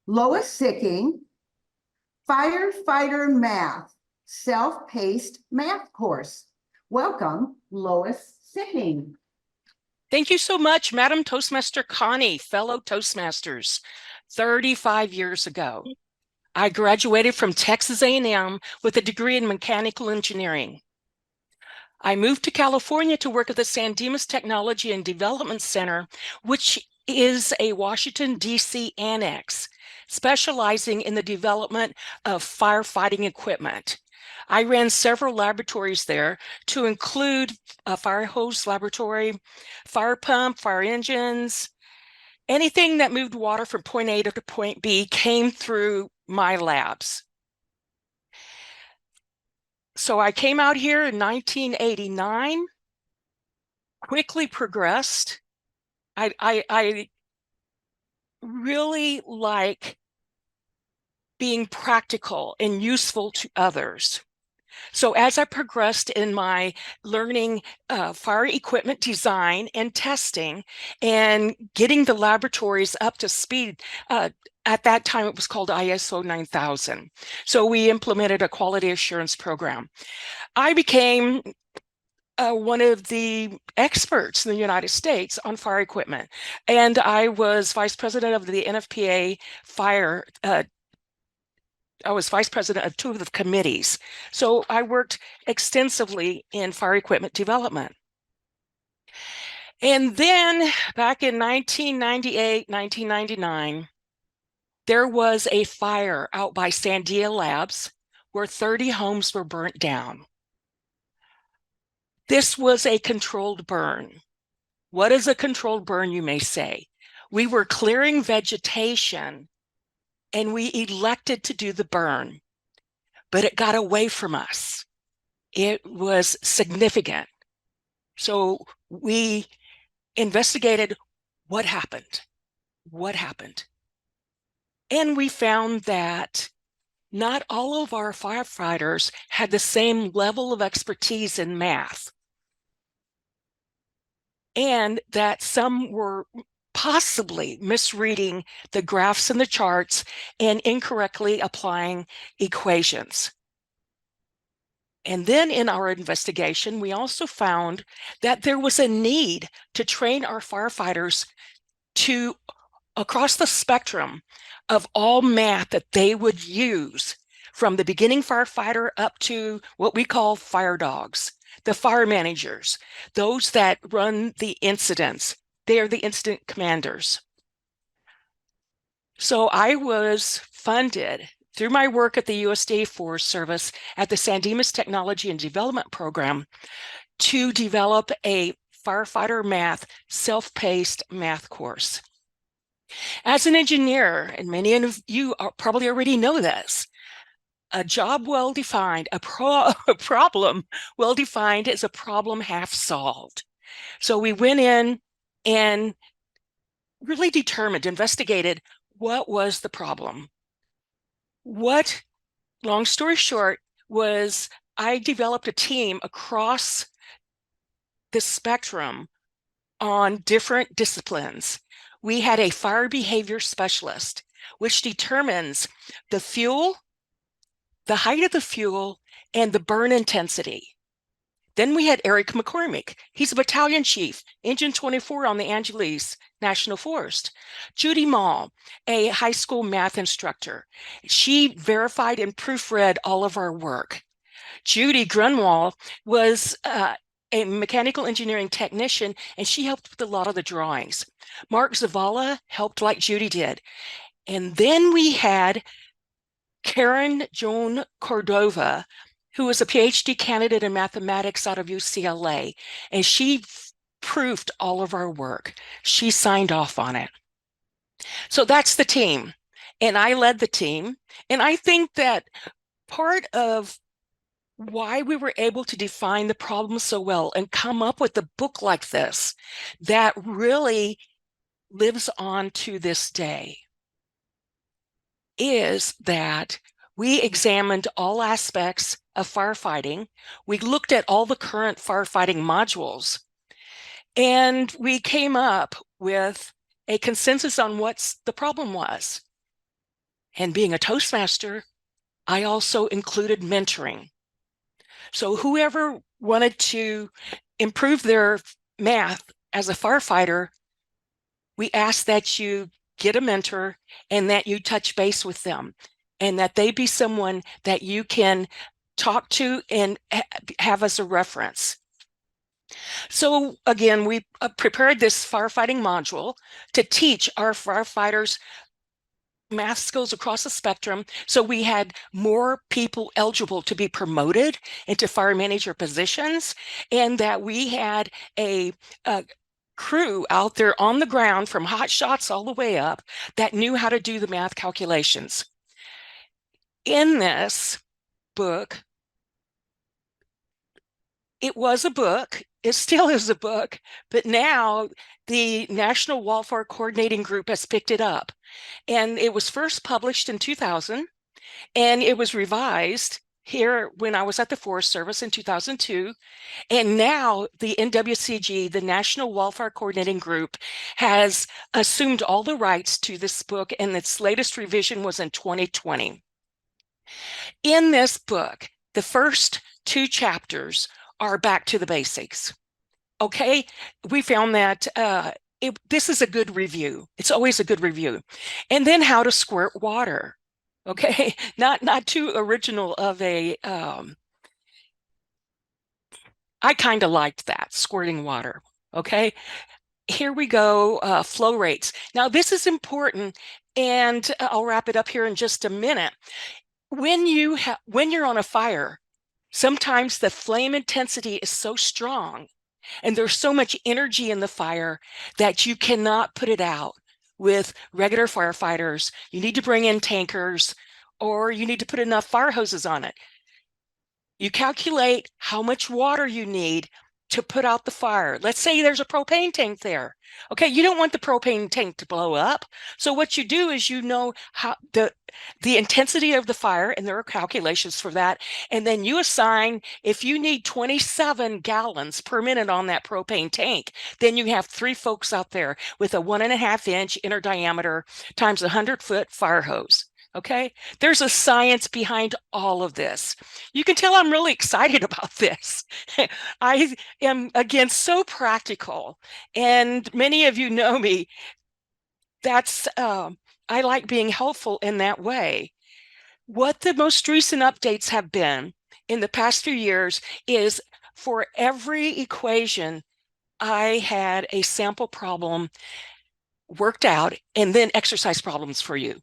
Lois Sicking, Firefighter Math, self-paced math course. Welcome, Lois Sicking. Thank you so much, Madam Toastmaster Connie, fellow Toastmasters. 35 years ago, I graduated from Texas A&M with a degree in mechanical engineering. I moved to California to work at the San Dimas Technology and Development Center, which is a Washington, D.C. annex, specializing in the development of firefighting equipment. I ran several laboratories there, to include a fire hose laboratory, fire pump, fire engines. Anything that moved water from point A to point B came through my labs. So I came out here in 1989, quickly progressed. I really like being practical and useful to others. So as I progressed in my learning fire equipment design and testing and getting the laboratories up to speed, at that time it was called ISO 9000. So we implemented a quality assurance program. I became one of the experts in the United States on fire equipment. And I was vice president of the NFPA fire. I was vice president of two of the committees. So I worked extensively in fire equipment development. And then back in 1998, 1999, there was a fire out by Sandia Labs where 30 homes were burnt down. This was a controlled burn. What is a controlled burn, you may say? We were clearing vegetation and we elected to do the burn, but it got away from us. It was significant. So we investigated what happened. What happened? And we found that not all of our firefighters had the same level of expertise in math, and that some were possibly misreading the graphs and the charts and incorrectly applying equations. And then in our investigation, we also found that there was a need to train our firefighters to across the spectrum of all math that they would use, from the beginning firefighter up to what we call fire dogs, the fire managers, those that run the incidents. They are the incident commanders. So I was funded through my work at the USDA Forest Service at the San Dimas Technology and Development Program to develop a firefighter math, self-paced math course. As an engineer, and many of you probably already know this, a job well-defined, a problem well-defined is a problem half solved. So we went in and really determined, investigated what was the problem. What, long story short, was I developed a team across the spectrum on different disciplines. We had a fire behavior specialist, which determines the fuel, the height of the fuel, and the burn intensity. Then we had Eric McCormick. He's a battalion chief, Engine 24 on the Angeles National Forest. Judy Mall, a high school math instructor. She verified and proofread all of our work. Judy Grunwald was a mechanical engineering technician, and she helped with a lot of the drawings. Mark Zavala helped like Judy did. And then we had Karen Joan Cordova, who was a PhD candidate in mathematics out of UCLA, and she proofed all of our work. She signed off on it. So that's the team, and I led the team. And I think that part of why we were able to define the problem so well and come up with a book like this that really lives on to this day is that we examined all aspects of firefighting. We looked at all the current firefighting modules, and we came up with a consensus on what the problem was. And being a Toastmaster, I also included mentoring. So whoever wanted to improve their math as a firefighter, we ask that you get a mentor and that you touch base with them and that they be someone that you can talk to and have as a reference. So again, we prepared this firefighting module to teach our firefighters math skills across the spectrum. So we had more people eligible to be promoted into fire manager positions, and that we had a crew out there on the ground from hot shots all the way up that knew how to do the math calculations. In this book, it was a book, it still is a book, but now the National Wildfire Coordinating Group has picked it up. And it was first published in 2000, and it was revised here when I was at the Forest Service in 2002. And now the NWCG, the National Wildfire Coordinating Group, has assumed all the rights to this book, and its latest revision was in 2020. In this book, the first 2 chapters are back to the basics. Okay, we found that this is a good review. It's always a good review. And then how to squirt water. Okay, not too original of a, I kind of liked that, squirting water. Okay, here we go, flow rates. Now this is important, and I'll wrap it up here in just a minute. When you're on a fire, sometimes the flame intensity is so strong and there's so much energy in the fire that you cannot put it out with regular firefighters. You need to bring in tankers, or you need to put enough fire hoses on it. You calculate how much water you need to put out the fire. Let's say there's a propane tank there. Okay, you don't want the propane tank to blow up. So what you do is, you know how the intensity of the fire, and there are calculations for that. And then you assign, if you need 27 gallons per minute on that propane tank, then you have 3 folks out there with a 1.5 inch inner diameter times a 100-foot fire hose. Okay, there's a science behind all of this. You can tell I'm really excited about this. I am, again, so practical, and many of you know me. That's I like being helpful in that way. What the most recent updates have been in the past few years is, for every equation, I had a sample problem worked out and then exercise problems for you.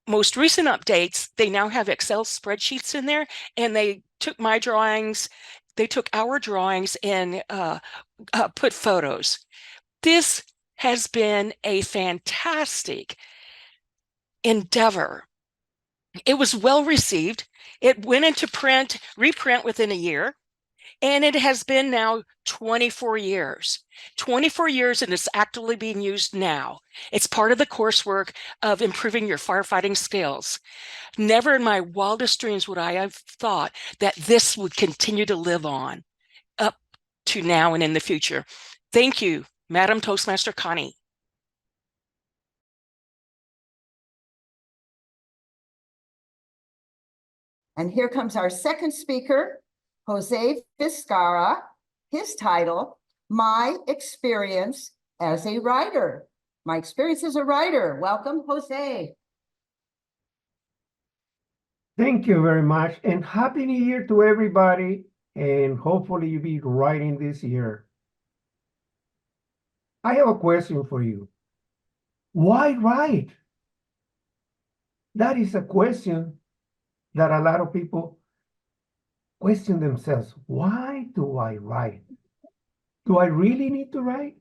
Most recent updates, they now have Excel spreadsheets in there, and they took my drawings, they took our drawings and put photos. This has been a fantastic endeavor. It was well received. It went into reprint within a year, and it has been now 24 years. 24 years, and it's actively being used now. It's part of the coursework of improving your firefighting skills. Never in my wildest dreams would I have thought that this would continue to live on up to now and in the future. Thank you, Madam Toastmaster Connie. And here comes our second speaker, Jose Vizcarra. His title, My Experience as a Writer. My experience as a writer. Welcome, Jose. Thank you very much, and Happy New Year to everybody, and hopefully you'll be writing this year. I have a question for you. Why write? That is a question that a lot of people question themselves. Why do I write? Do I really need to write?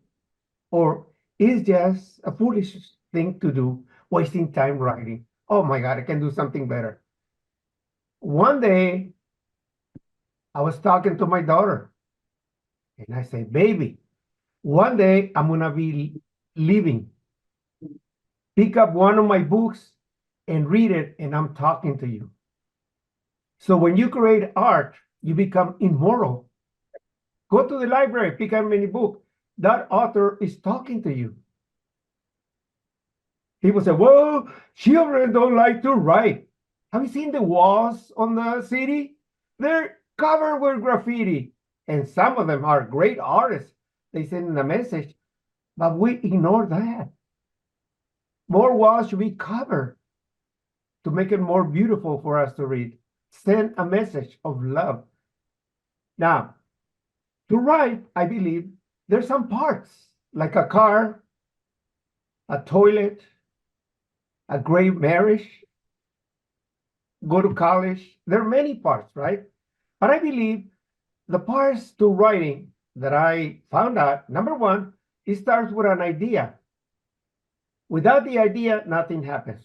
Or is just a foolish thing to do, wasting time writing? Oh my God, I can do something better. One day, I was talking to my daughter, and I said, baby, one day I'm gonna be leaving. Pick up one of my books and read it, and I'm talking to you. So when you create art, you become immortal. Go to the library, pick up any book. That author is talking to you. People say, well, children don't like to write. Have you seen the walls on the city? They're covered with graffiti. And some of them are great artists. They send a message, but we ignore that. More walls should be covered to make it more beautiful for us to read. Send a message of love. Now, to write, I believe there's some parts, like a car, a toilet, a great marriage, go to college. There are many parts, right? But I believe the parts to writing that I found out, number one, it starts with an idea. Without the idea, nothing happens.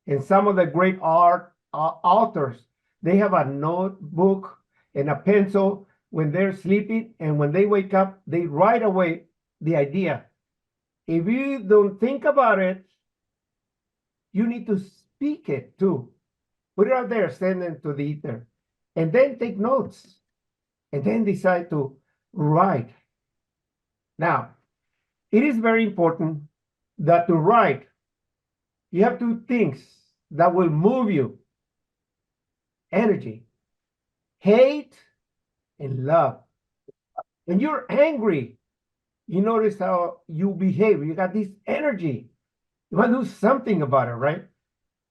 And some of the great authors, they have a notebook and a pencil when they're sleeping, and when they wake up, they write away the idea. If you don't think about it, you need to speak it too. Put it out there, send it to the ether, and then take notes, and then decide to write. Now, it is very important that to write, you have two things that will move you: energy, hate, and love. When you're angry, you notice how you behave. You got this energy. You want to do something about it, right?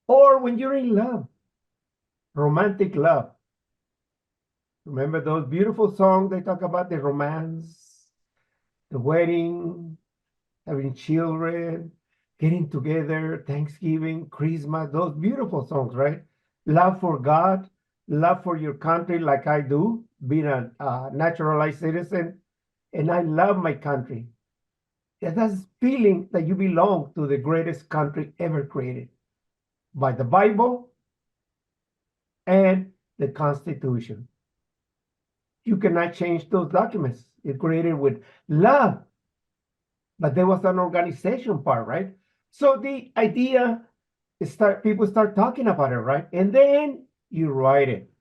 Or when you're in love, romantic love. Remember those beautiful songs they talk about the romance, the wedding, having children, getting together, Thanksgiving, Christmas, those beautiful songs, right? Love for God, love for your country, like I do, being a naturalized citizen, and I love my country. That's feeling that you belong to the greatest country ever created by the Bible and the Constitution. You cannot change those documents. It's created with love. But there was an organization part, right? So the idea is people start talking about it, right? And then you write it.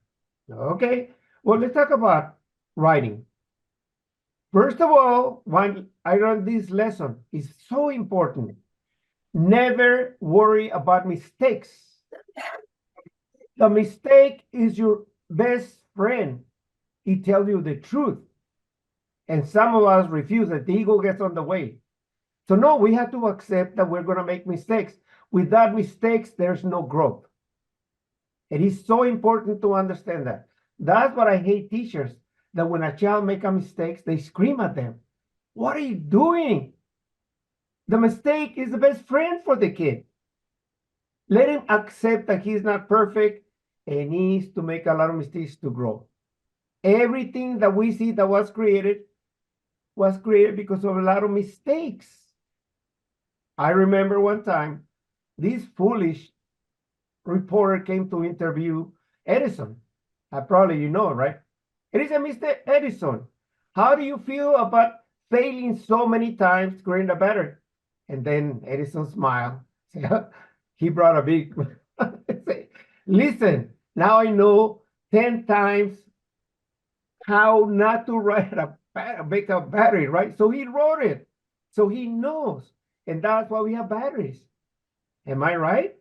Okay. Well, let's talk about writing. First of all, when I learned this lesson, is so important. Never worry about mistakes. The mistake is your best friend. He tells you the truth. And some of us refuse it. The ego gets on the way. So no, we have to accept that we're going to make mistakes. Without mistakes, there's no growth. It is so important to understand that. That's what I hate teachers, that when a child makes a mistake, they scream at them. What are you doing? The mistake is the best friend for the kid. Let him accept that he's not perfect and needs to make a lot of mistakes to grow. Everything that we see that was created because of a lot of mistakes. I remember one time, this foolish reporter came to interview Edison. Probably you know, right? It is a Mr. Edison. How do you feel about failing so many times creating a battery? And then Edison smiled. He brought a big, listen, now I know 10 times how not to make a battery, right? So he wrote it. So he knows. And that's why we have batteries. Am I right?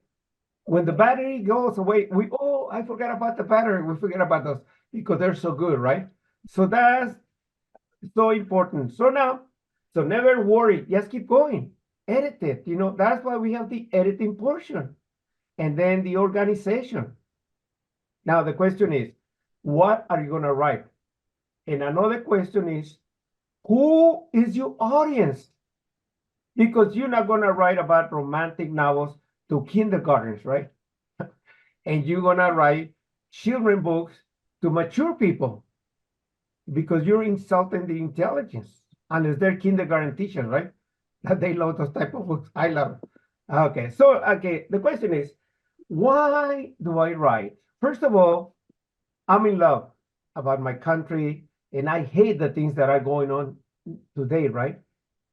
When the battery goes away, I forgot about the battery. We forget about those because they're so good, right? So that's so important. So never worry. Just keep going. Edit it. That's why we have the editing portion. And then the organization. Now, the question is, what are you going to write? And another question is, who is your audience? Because you're not going to write about romantic novels to kindergartens, right? And you're going to write children books to mature people because you're insulting the intelligence, unless they're kindergarten teachers, right? That they love those type of books. I love it. Okay, the question is, why do I write? First of all, I'm in love about my country, and I hate the things that are going on today, right?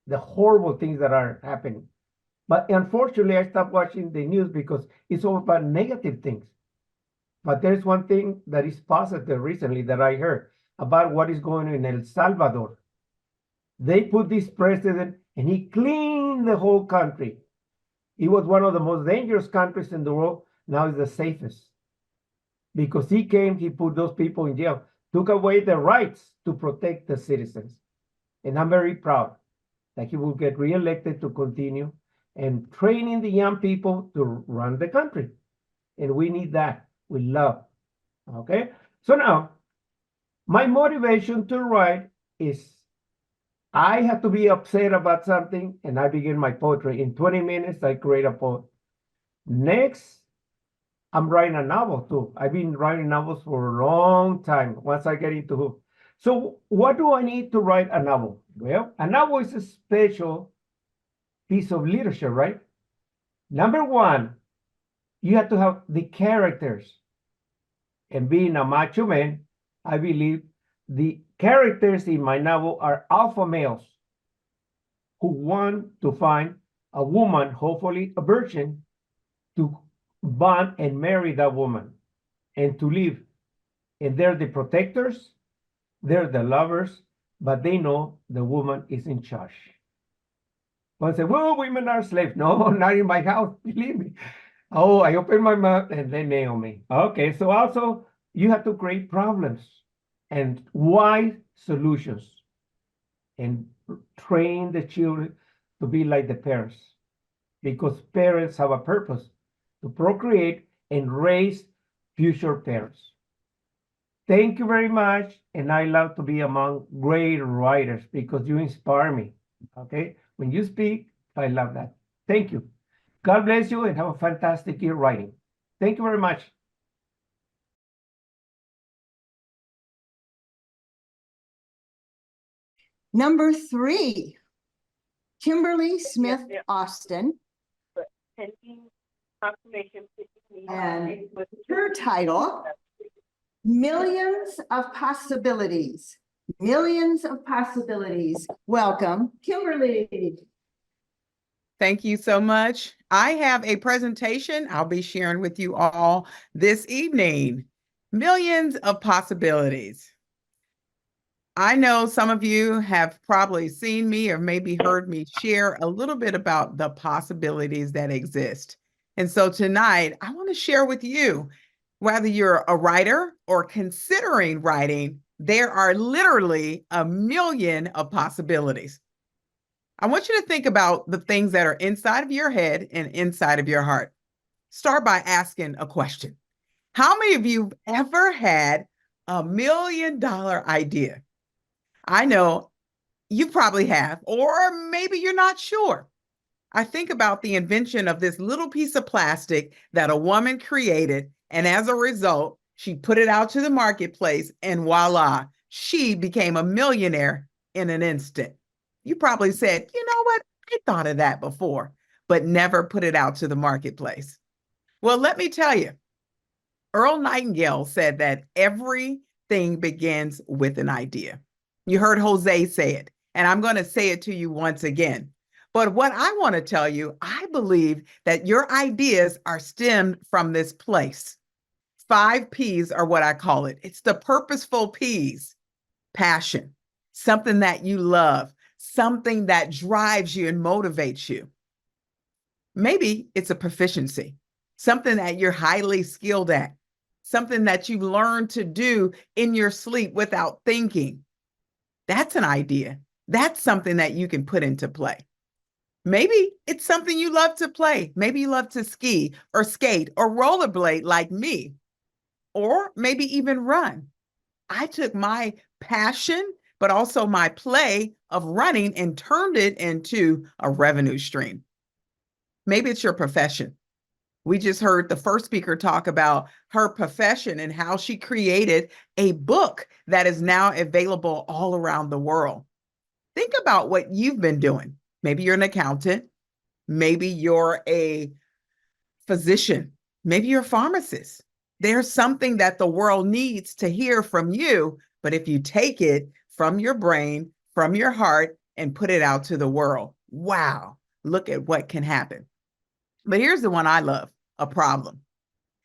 The horrible things that are happening. But unfortunately, I stopped watching the news because it's all about negative things. But there's one thing that is positive recently that I heard about what is going on in El Salvador. They put this president and he cleaned the whole country. It was one of the most dangerous countries in the world. Now it's the safest. Because he came, he put those people in jail, took away their rights to protect the citizens. And I'm very proud that he will get reelected to continue and training the young people to run the country. And we need that with love. Okay? So now, my motivation to write is I have to be upset about something and I begin my poetry. In 20 minutes, I create a poem. Next, I'm writing a novel too. I've been writing novels for a long time once I get into hook. So what do I need to write a novel? Well, a novel is a special piece of literature, right? Number one, you have to have the characters. And being a macho man, I believe the characters in my novel are alpha males who want to find a woman, hopefully a virgin, to bond and marry that woman and to live. And they're the protectors, they're the lovers, but they know the woman is in charge. One say, well, women are slaves. No, not in my house, believe me. Oh, I open my mouth and they nail me. Okay, so also you have to create problems and wise solutions and train the children to be like the parents, because parents have a purpose to procreate and raise future parents. Thank you very much. And I love to be among great writers because you inspire me. Okay. When you speak, I love that. Thank you. God bless you and have a fantastic year writing. Thank you very much. Number 3, Kimberle Smith Austin. And her title, Millions of Possibilities. Millions of Possibilities. Welcome, Kimberle. Thank you so much. I have a presentation I'll be sharing with you all this evening. Millions of Possibilities. I know some of you have probably seen me or maybe heard me share a little bit about the possibilities that exist. And so tonight, I want to share with you, whether you're a writer or considering writing, there are literally a million of possibilities. I want you to think about the things that are inside of your head and inside of your heart. Start by asking a question. How many of you have ever had $1 million idea? I know you probably have, or maybe you're not sure. I think about the invention of this little piece of plastic that a woman created, and as a result, she put it out to the marketplace, and voila, she became a millionaire in an instant. You probably said, you know what? I thought of that before, but never put it out to the marketplace. Well, let me tell you, Earl Nightingale said that everything begins with an idea. You heard Jose say it, and I'm going to say it to you once again. But what I want to tell you, I believe that your ideas are stemmed from this place. 5 P's are what I call it. It's the purposeful P's. Passion, something that you love, something that drives you and motivates you. Maybe it's a proficiency, something that you're highly skilled at, something that you learn to do in your sleep without thinking. That's an idea. That's something that you can put into play. Maybe it's something you love to play. Maybe you love to ski or skate or rollerblade like me, or maybe even run. I took my passion, but also my play of running and turned it into a revenue stream. Maybe it's your profession. We just heard the first speaker talk about her profession and how she created a book that is now available all around the world. Think about what you've been doing. Maybe you're an accountant. Maybe you're a physician. Maybe you're a pharmacist. There's something that the world needs to hear from you, but if you take it from your brain, from your heart, and put it out to the world, wow, look at what can happen. But here's the one I love, a problem.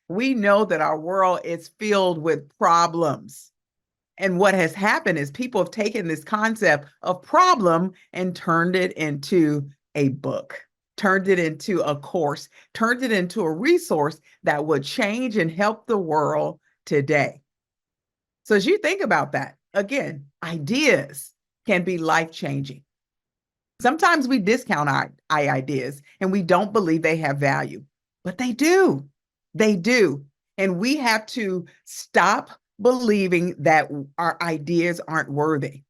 We know that our world is filled with problems. And what has happened is people have taken this concept of problem and turned it into a book. turned it into a course, turned it into a resource that would change and help the world today. So as you think about that, again, ideas can be life-changing. Sometimes we discount our ideas and we don't believe they have value, but they do. They do. And we have to stop believing that our ideas aren't worthy.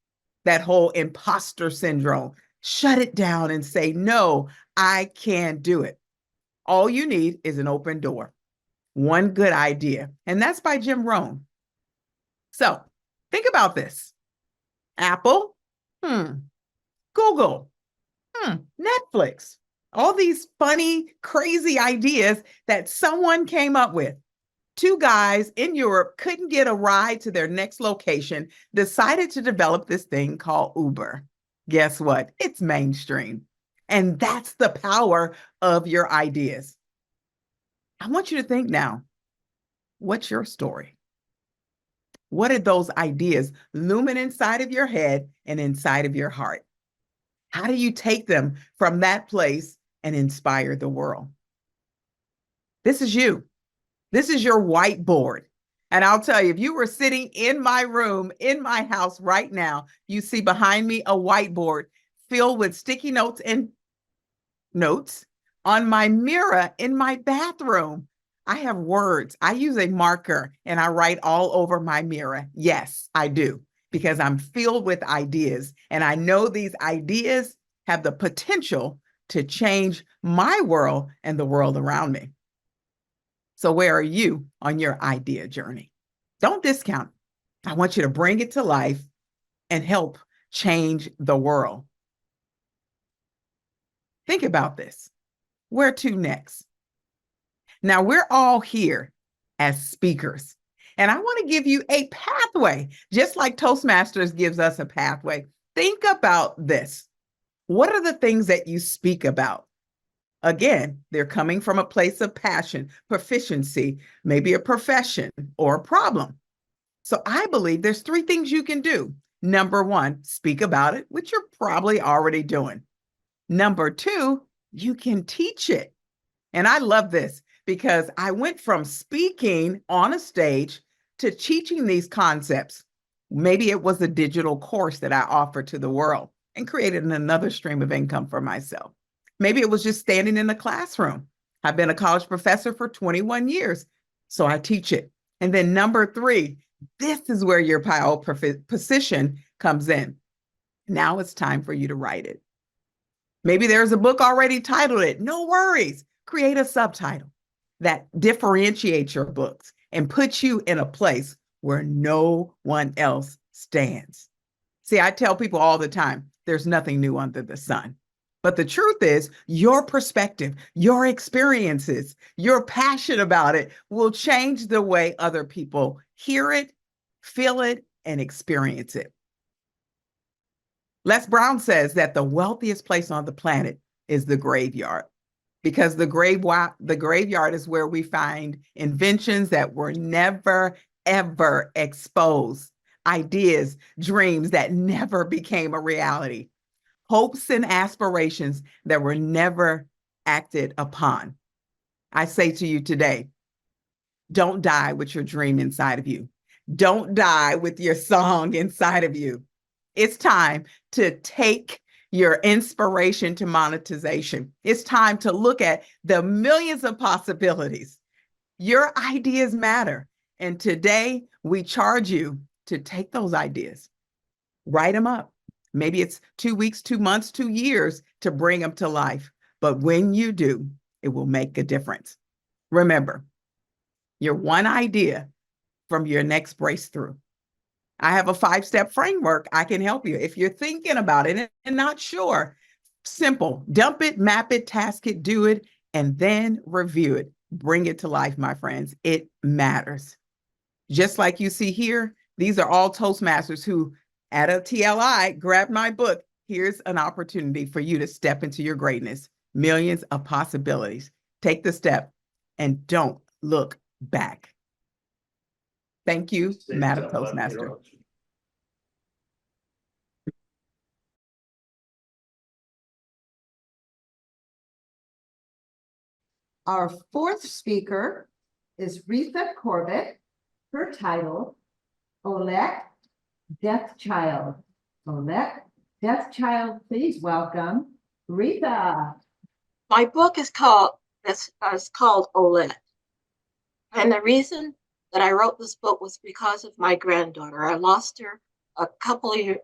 That whole imposter syndrome, shut it down and say, no, I can't do it. All you need is an open door, one good idea. And that's by Jim Rohn. So think about this. Apple, Google, Netflix, all these funny, crazy ideas that someone came up with. Two guys in Europe couldn't get a ride to their next location, decided to develop this thing called Uber. Guess what? It's mainstream. And that's the power of your ideas. I want you to think now, what's your story? What are those ideas looming inside of your head and inside of your heart? How do you take them from that place and inspire the world? This is you. This is your whiteboard. And I'll tell you, if you were sitting in my room, in my house right now, you see behind me a whiteboard filled with sticky notes and notes. On my mirror in my bathroom, I have words. I use a marker and I write all over my mirror. Yes, I do, because I'm filled with ideas. And I know these ideas have the potential to change my world and the world around me. So where are you on your idea journey? Don't discount it. I want you to bring it to life and help change the world. Think about this. Where to next? Now, we're all here as speakers, and I want to give you a pathway, just like Toastmasters gives us a pathway. Think about this. What are the things that you speak about? Again, they're coming from a place of passion, proficiency, maybe a profession or a problem. So I believe there's 3 things you can do. Number 1, speak about it, which you're probably already doing. Number 2, you can teach it. And I love this because I went from speaking on a stage to teaching these concepts. Maybe it was a digital course that I offered to the world and created another stream of income for myself. Maybe it was just standing in the classroom. I've been a college professor for 21 years, so I teach it. And then number 3, this is where your power position comes in. Now it's time for you to write it. Maybe there's a book already titled it. No worries. Create a subtitle that differentiates your books and puts you in a place where no one else stands. See, I tell people all the time, there's nothing new under the sun. But the truth is, your perspective, your experiences, your passion about it will change the way other people hear it, feel it, and experience it. Les Brown says that the wealthiest place on the planet is the graveyard, because the graveyard is where we find inventions that were never, ever exposed, ideas, dreams that never became a reality, hopes and aspirations that were never acted upon. I say to you today, don't die with your dream inside of you. Don't die with your song inside of you. It's time to take your inspiration to monetization. It's time to look at the millions of possibilities. Your ideas matter. And today we charge you to take those ideas, write them up. Maybe it's 2 weeks, 2 months, 2 years to bring them to life. But when you do, it will make a difference. Remember, you're one idea from your next breakthrough. I have a 5-step framework I can help you. If you're thinking about it and not sure, simple, dump it, map it, task it, do it, and then review it. Bring it to life, my friends. It matters. Just like you see here, these are all Toastmasters who at a TLI grabbed my book. Here's an opportunity for you to step into your greatness. Millions of possibilities. Take the step and don't look back. Thank you, Madam Toastmaster. Our fourth speaker is Reatha Corbett. Her title, Olette, Death Child. Olette, Death Child, please welcome Reatha. My book is called Olette. And the reason that I wrote this book was because of my granddaughter. I lost her a couple of years,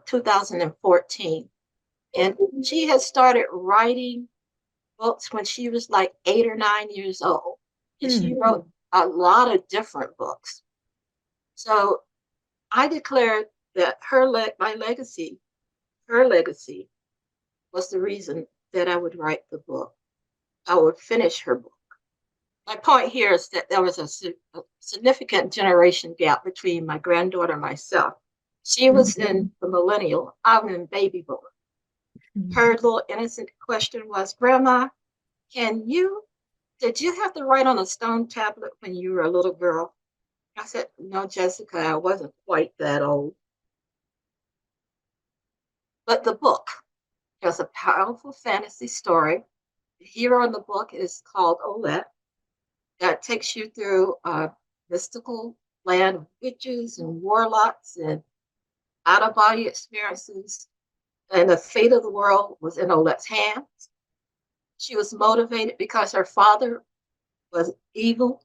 2014. And she had started writing books when she was like 8 or 9 years old. And she wrote a lot of different books. So I declared that her legacy was the reason that I would write the book. I would finish her book. My point here is that there was a significant generation gap between my granddaughter and myself. She was in the millennial, I'm in baby boomer. Her little innocent question was, Grandma, did you have to write on a stone tablet when you were a little girl? I said, no, Jessica, I wasn't quite that old. But the book is a powerful fantasy story. The hero in the book is called Olette. That takes you through a mystical land of witches and warlocks and out-of-body experiences. And the fate of the world was in Olette's hands. She was motivated because her father was evil,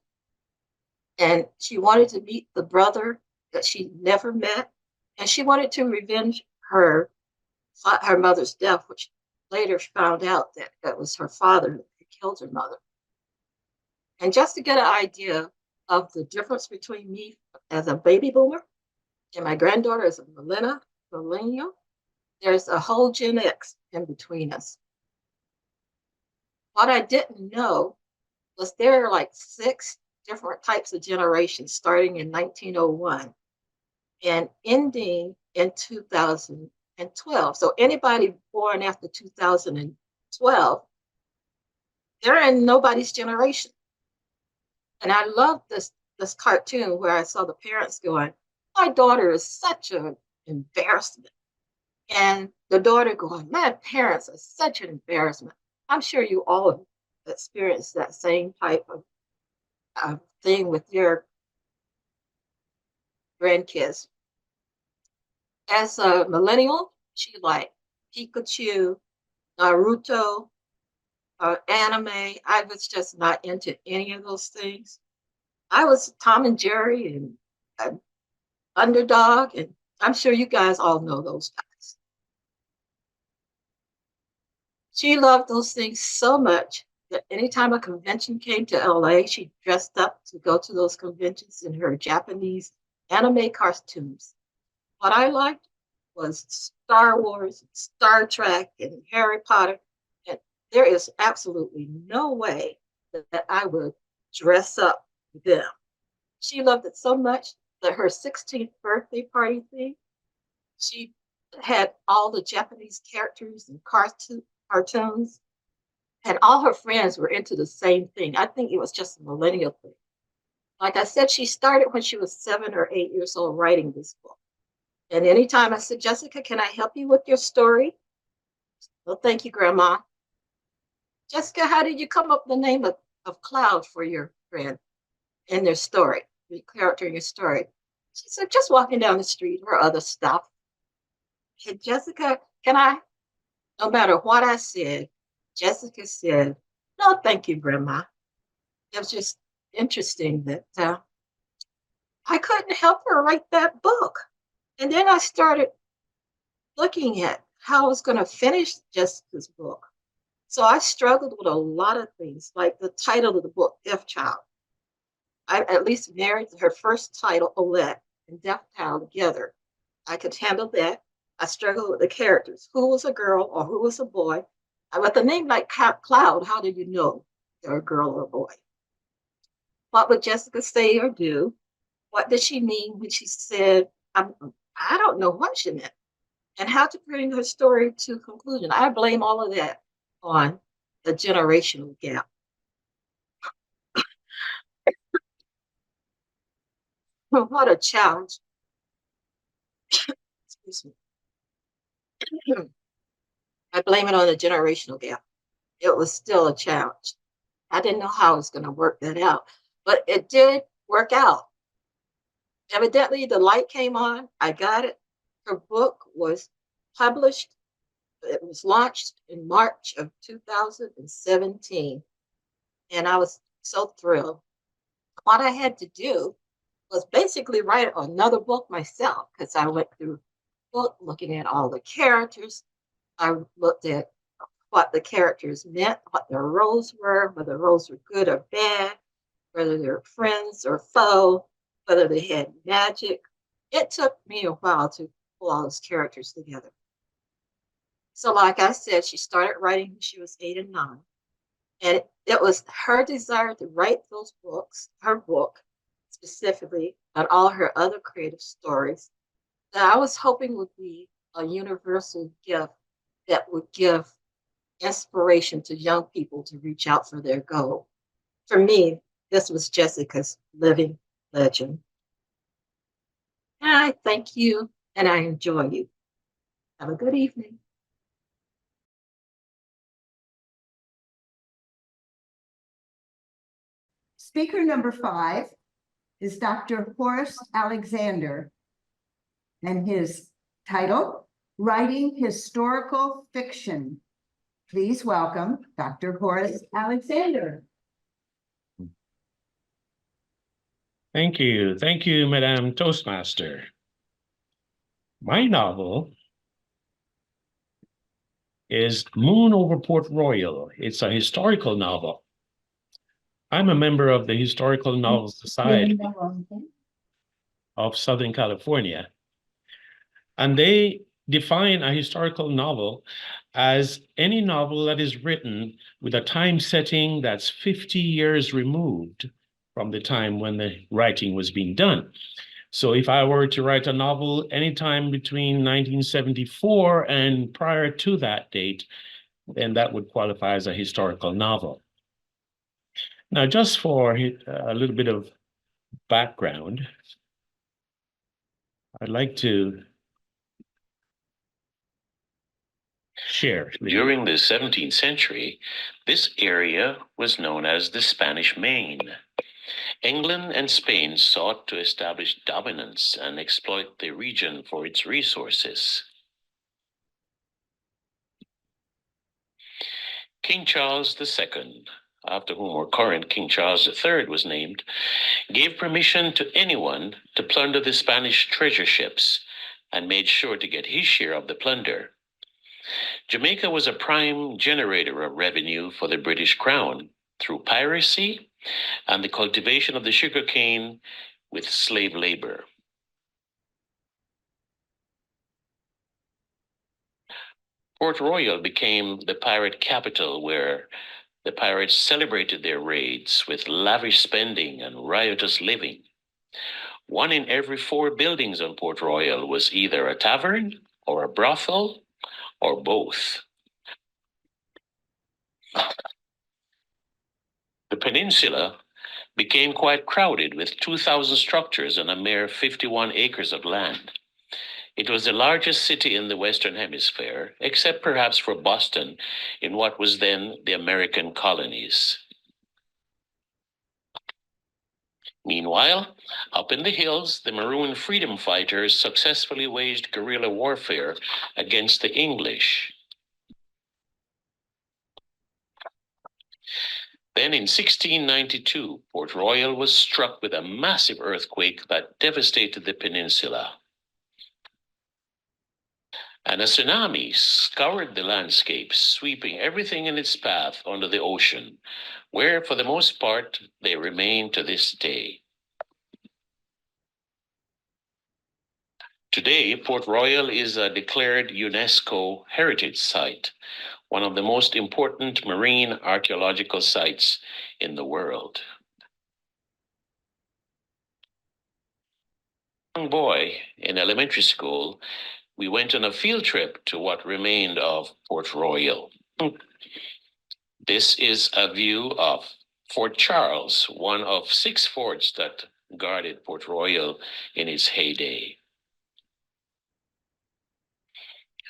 and she wanted to meet the brother that she never met, and she wanted to revenge her mother's death, which later found out that it was her father that killed her mother. And just to get an idea of the difference between me as a baby boomer and my granddaughter as a millennial, there's a whole Gen X in between us. What I didn't know was there are like 6 different types of generations starting in 1901 and ending in 2012. So anybody born after 2012, they're in nobody's generation. And I love this cartoon where I saw the parents going, my daughter is such an embarrassment. And the daughter going, my parents are such an embarrassment. I'm sure you all have experienced that same type of thing with your grandkids. As a millennial, she liked Pikachu, Naruto, anime. I was just not into any of those things. I was Tom and Jerry and Underdog, and I'm sure you guys all know those guys. She loved those things so much that anytime a convention came to LA, she dressed up to go to those conventions in her Japanese anime costumes. What I liked was Star Wars, Star Trek, and Harry Potter. And there is absolutely no way that I would dress up with them. She loved it so much that her 16th birthday party thing, she had all the Japanese characters and cartoons, and all her friends were into the same thing. I think it was just a millennial thing. Like I said, she started when she was 7 or 8 years old writing this book. And anytime I said, Jessica, can I help you with your story? Well, thank you, Grandma. Jessica, how did you come up with the name of Cloud for your friend in their story, the character in your story? She said, just walking down the street or other stuff. And Jessica, no matter what I said, Jessica said, no, thank you, Grandma. It was just interesting that I couldn't help her write that book. And then I started looking at how I was going to finish Jessica's book. So I struggled with a lot of things, like the title of the book, Deaf Child. I at least married her first title, Olette, and Deaf Child together. I could handle that. I struggled with the characters. Who was a girl or who was a boy? With a name like Cloud, how do you know they're a girl or a boy? What would Jessica say or do? What did she mean when she said, I don't know what she meant? And how to bring her story to conclusion. I blame all of that on the generational gap. What a challenge. Excuse me. I blame it on the generational gap. It was still a challenge. I didn't know how I was going to work that out, but it did work out. Evidently, the light came on. I got it. Her book was published. It was launched in March of 2017. And I was so thrilled. What I had to do was basically write another book myself, because I went through the book looking at all the characters. I looked at what the characters meant, what their roles were, whether roles were good or bad, whether they were friends or foe, whether they had magic. It took me a while to pull all those characters together. So, like I said, she started writing when she was 8 and 9. And it was her desire to write those books, her book specifically, and all her other creative stories, that I was hoping would be a universal gift that would give inspiration to young people to reach out for their goal. For me, this was Jessica's living legend. And I thank you and I enjoy you. Have a good evening. Speaker number 5 is Dr. Horace Alexander, and his title, Writing Historical Fiction. Please welcome Dr. Horace Alexander. Thank you. Thank you, Madame Toastmaster. My novel is Moon Over Port Royal. It's a historical novel. I'm a member of the Historical Novel Society of Southern California, and they define a historical novel as any novel that is written with a time setting that's 50 years removed from the time when the writing was being done. So if I were to write a novel anytime between 1974 and prior to that date, then that would qualify as a historical novel. Now, just for a little bit of background, I'd like to share. During the 17th century, this area was known as the Spanish Main. England and Spain sought to establish dominance and exploit the region for its resources. King Charles II, after whom our current King Charles III was named, gave permission to anyone to plunder the Spanish treasure ships and made sure to get his share of the plunder. Jamaica was a prime generator of revenue for the British Crown through piracy and the cultivation of the sugarcane with slave labor. Port Royal became the pirate capital where the pirates celebrated their raids with lavish spending and riotous living. 1 in every 4 buildings on Port Royal was either a tavern or a brothel or both. The peninsula became quite crowded with 2,000 structures on a mere 51 acres of land. It was the largest city in the Western Hemisphere, except perhaps for Boston in what was then the American colonies. Meanwhile, up in the hills, the Maroon freedom fighters successfully waged guerrilla warfare against the English. Then in 1692, Port Royal was struck with a massive earthquake that devastated the peninsula. And a tsunami scoured the landscape, sweeping everything in its path under the ocean, where for the most part they remain to this day. Today, Port Royal is a declared UNESCO heritage site, one of the most important marine archaeological sites in the world. As a young boy in elementary school, we went on a field trip to what remained of Port Royal. This is a view of Fort Charles, one of 6 forts that guarded Port Royal in its heyday.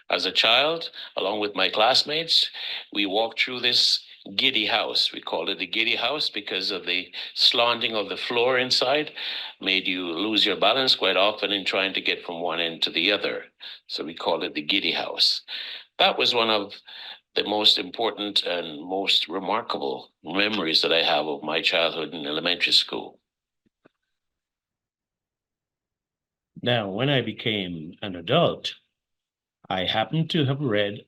As a child, along with my classmates, we walked through this giddy house. We called it the giddy house because of the slanting of the floor inside, made you lose your balance quite often in trying to get from one end to the other. So we called it the giddy house. That was one of the most important and most remarkable memories that I have of my childhood in elementary school. Now, when I became an adult, I happened to have read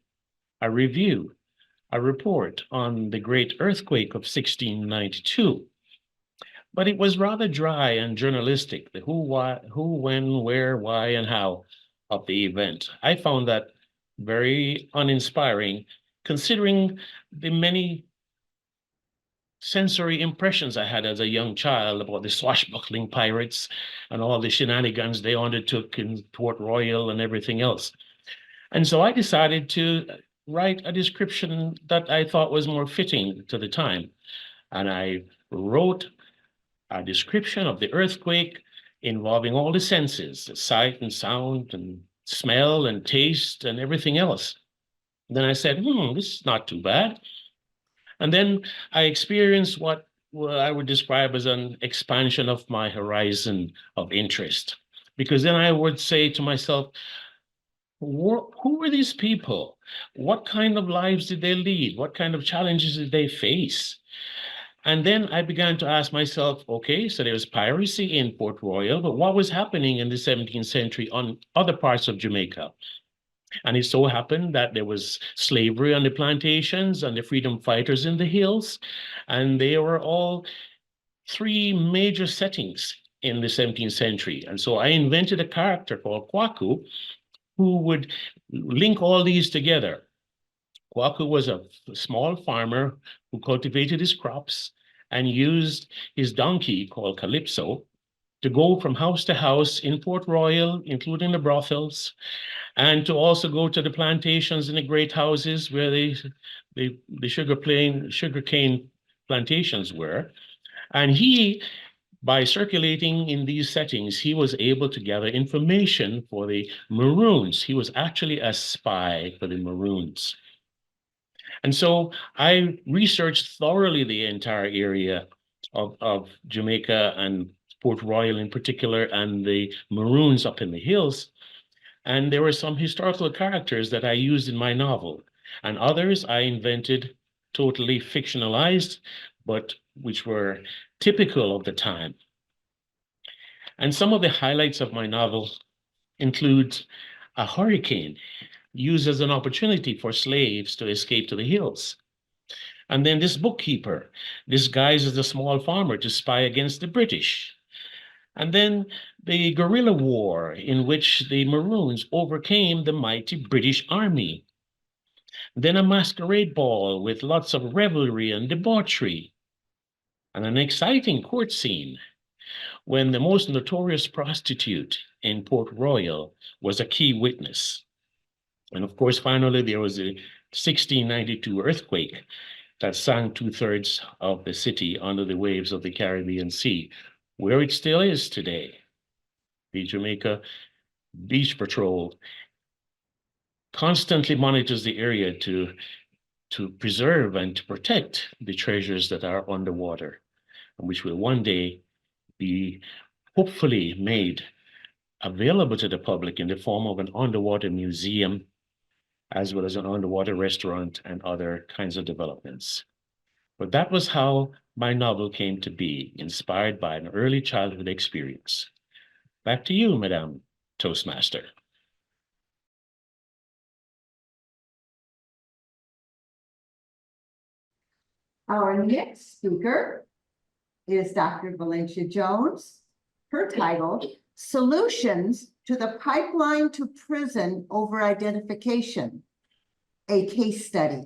a report on the great earthquake of 1692. But it was rather dry and journalistic, the who, when, where, why, and how of the event. I found that very uninspiring, considering the many sensory impressions I had as a young child about the swashbuckling pirates and all the shenanigans they undertook in Port Royal and everything else. And so I decided to write a description that I thought was more fitting to the time. And I wrote a description of the earthquake involving all the senses, sight and sound and smell and taste and everything else. Then I said, this is not too bad. And then I experienced what I would describe as an expansion of my horizon of interest. Because then I would say to myself, who were these people? What kind of lives did they lead? What kind of challenges did they face? And then I began to ask myself, okay, so there was piracy in Port Royal, but what was happening in the 17th century on other parts of Jamaica? And it so happened that there was slavery on the plantations and the freedom fighters in the hills. And they were all three major settings in the 17th century. And so I invented a character called Kwaku, who would link all these together. Kwaku was a small farmer who cultivated his crops and used his donkey called Calypso to go from house to house in Port Royal, including the brothels, and to also go to the plantations in the great houses where the sugarcane plantations were. And he, by circulating in these settings, he was able to gather information for the Maroons. He was actually a spy for the Maroons. And so I researched thoroughly the entire area of Jamaica and Port Royal in particular, and the Maroons up in the hills. And there were some historical characters that I used in my novel, and others I invented totally fictionalized, but which were typical of the time. And some of the highlights of my novel include a hurricane used as an opportunity for slaves to escape to the hills. And then this bookkeeper disguised as a small farmer to spy against the British. And then the guerrilla war in which the Maroons overcame the mighty British army. Then a masquerade ball with lots of revelry and debauchery. And an exciting court scene when the most notorious prostitute in Port Royal was a key witness. And of course, finally, there was a 1692 earthquake that sank 2/3 of the city under the waves of the Caribbean Sea, where it still is today. The Jamaica Beach Patrol constantly monitors the area to preserve and to protect the treasures that are underwater, which will one day be hopefully made available to the public in the form of an underwater museum, as well as an underwater restaurant and other kinds of developments. But that was how my novel came to be, inspired by an early childhood experience. Back to you, Madame Toastmaster. Our next speaker is Dr. Valencia Jones. Her title, Solutions to the Pipeline to Prison Over-Identification, a Case Study.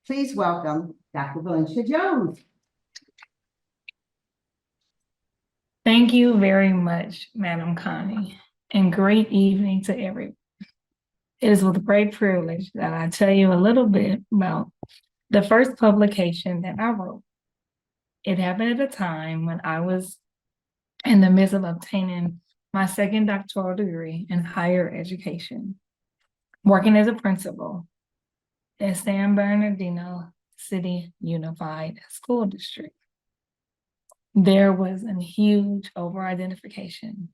Please welcome Dr. Valencia Jones. Thank you very much, Madam Connie, and great evening to everyone. It is with great privilege that I tell you a little bit about the first publication that I wrote. It happened at a time when I was in the midst of obtaining my second doctoral degree in higher education, working as a principal at San Bernardino City Unified School District. There was a huge over-identification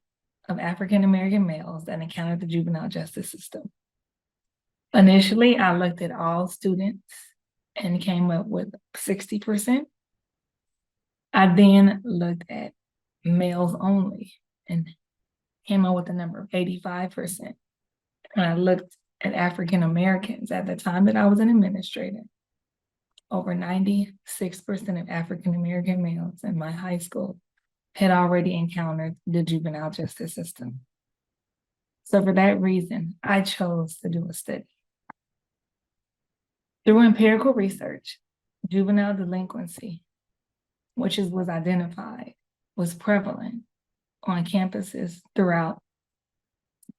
of African-American males that encountered the juvenile justice system. Initially, I looked at all students and came up with 60%. I then looked at males only and came up with the number of 85%. And I looked at African Americans at the time that I was an administrator. Over 96% of African American males in my high school had already encountered the juvenile justice system. So for that reason, I chose to do a study. Through empirical research, juvenile delinquency, which was identified, was prevalent on campuses throughout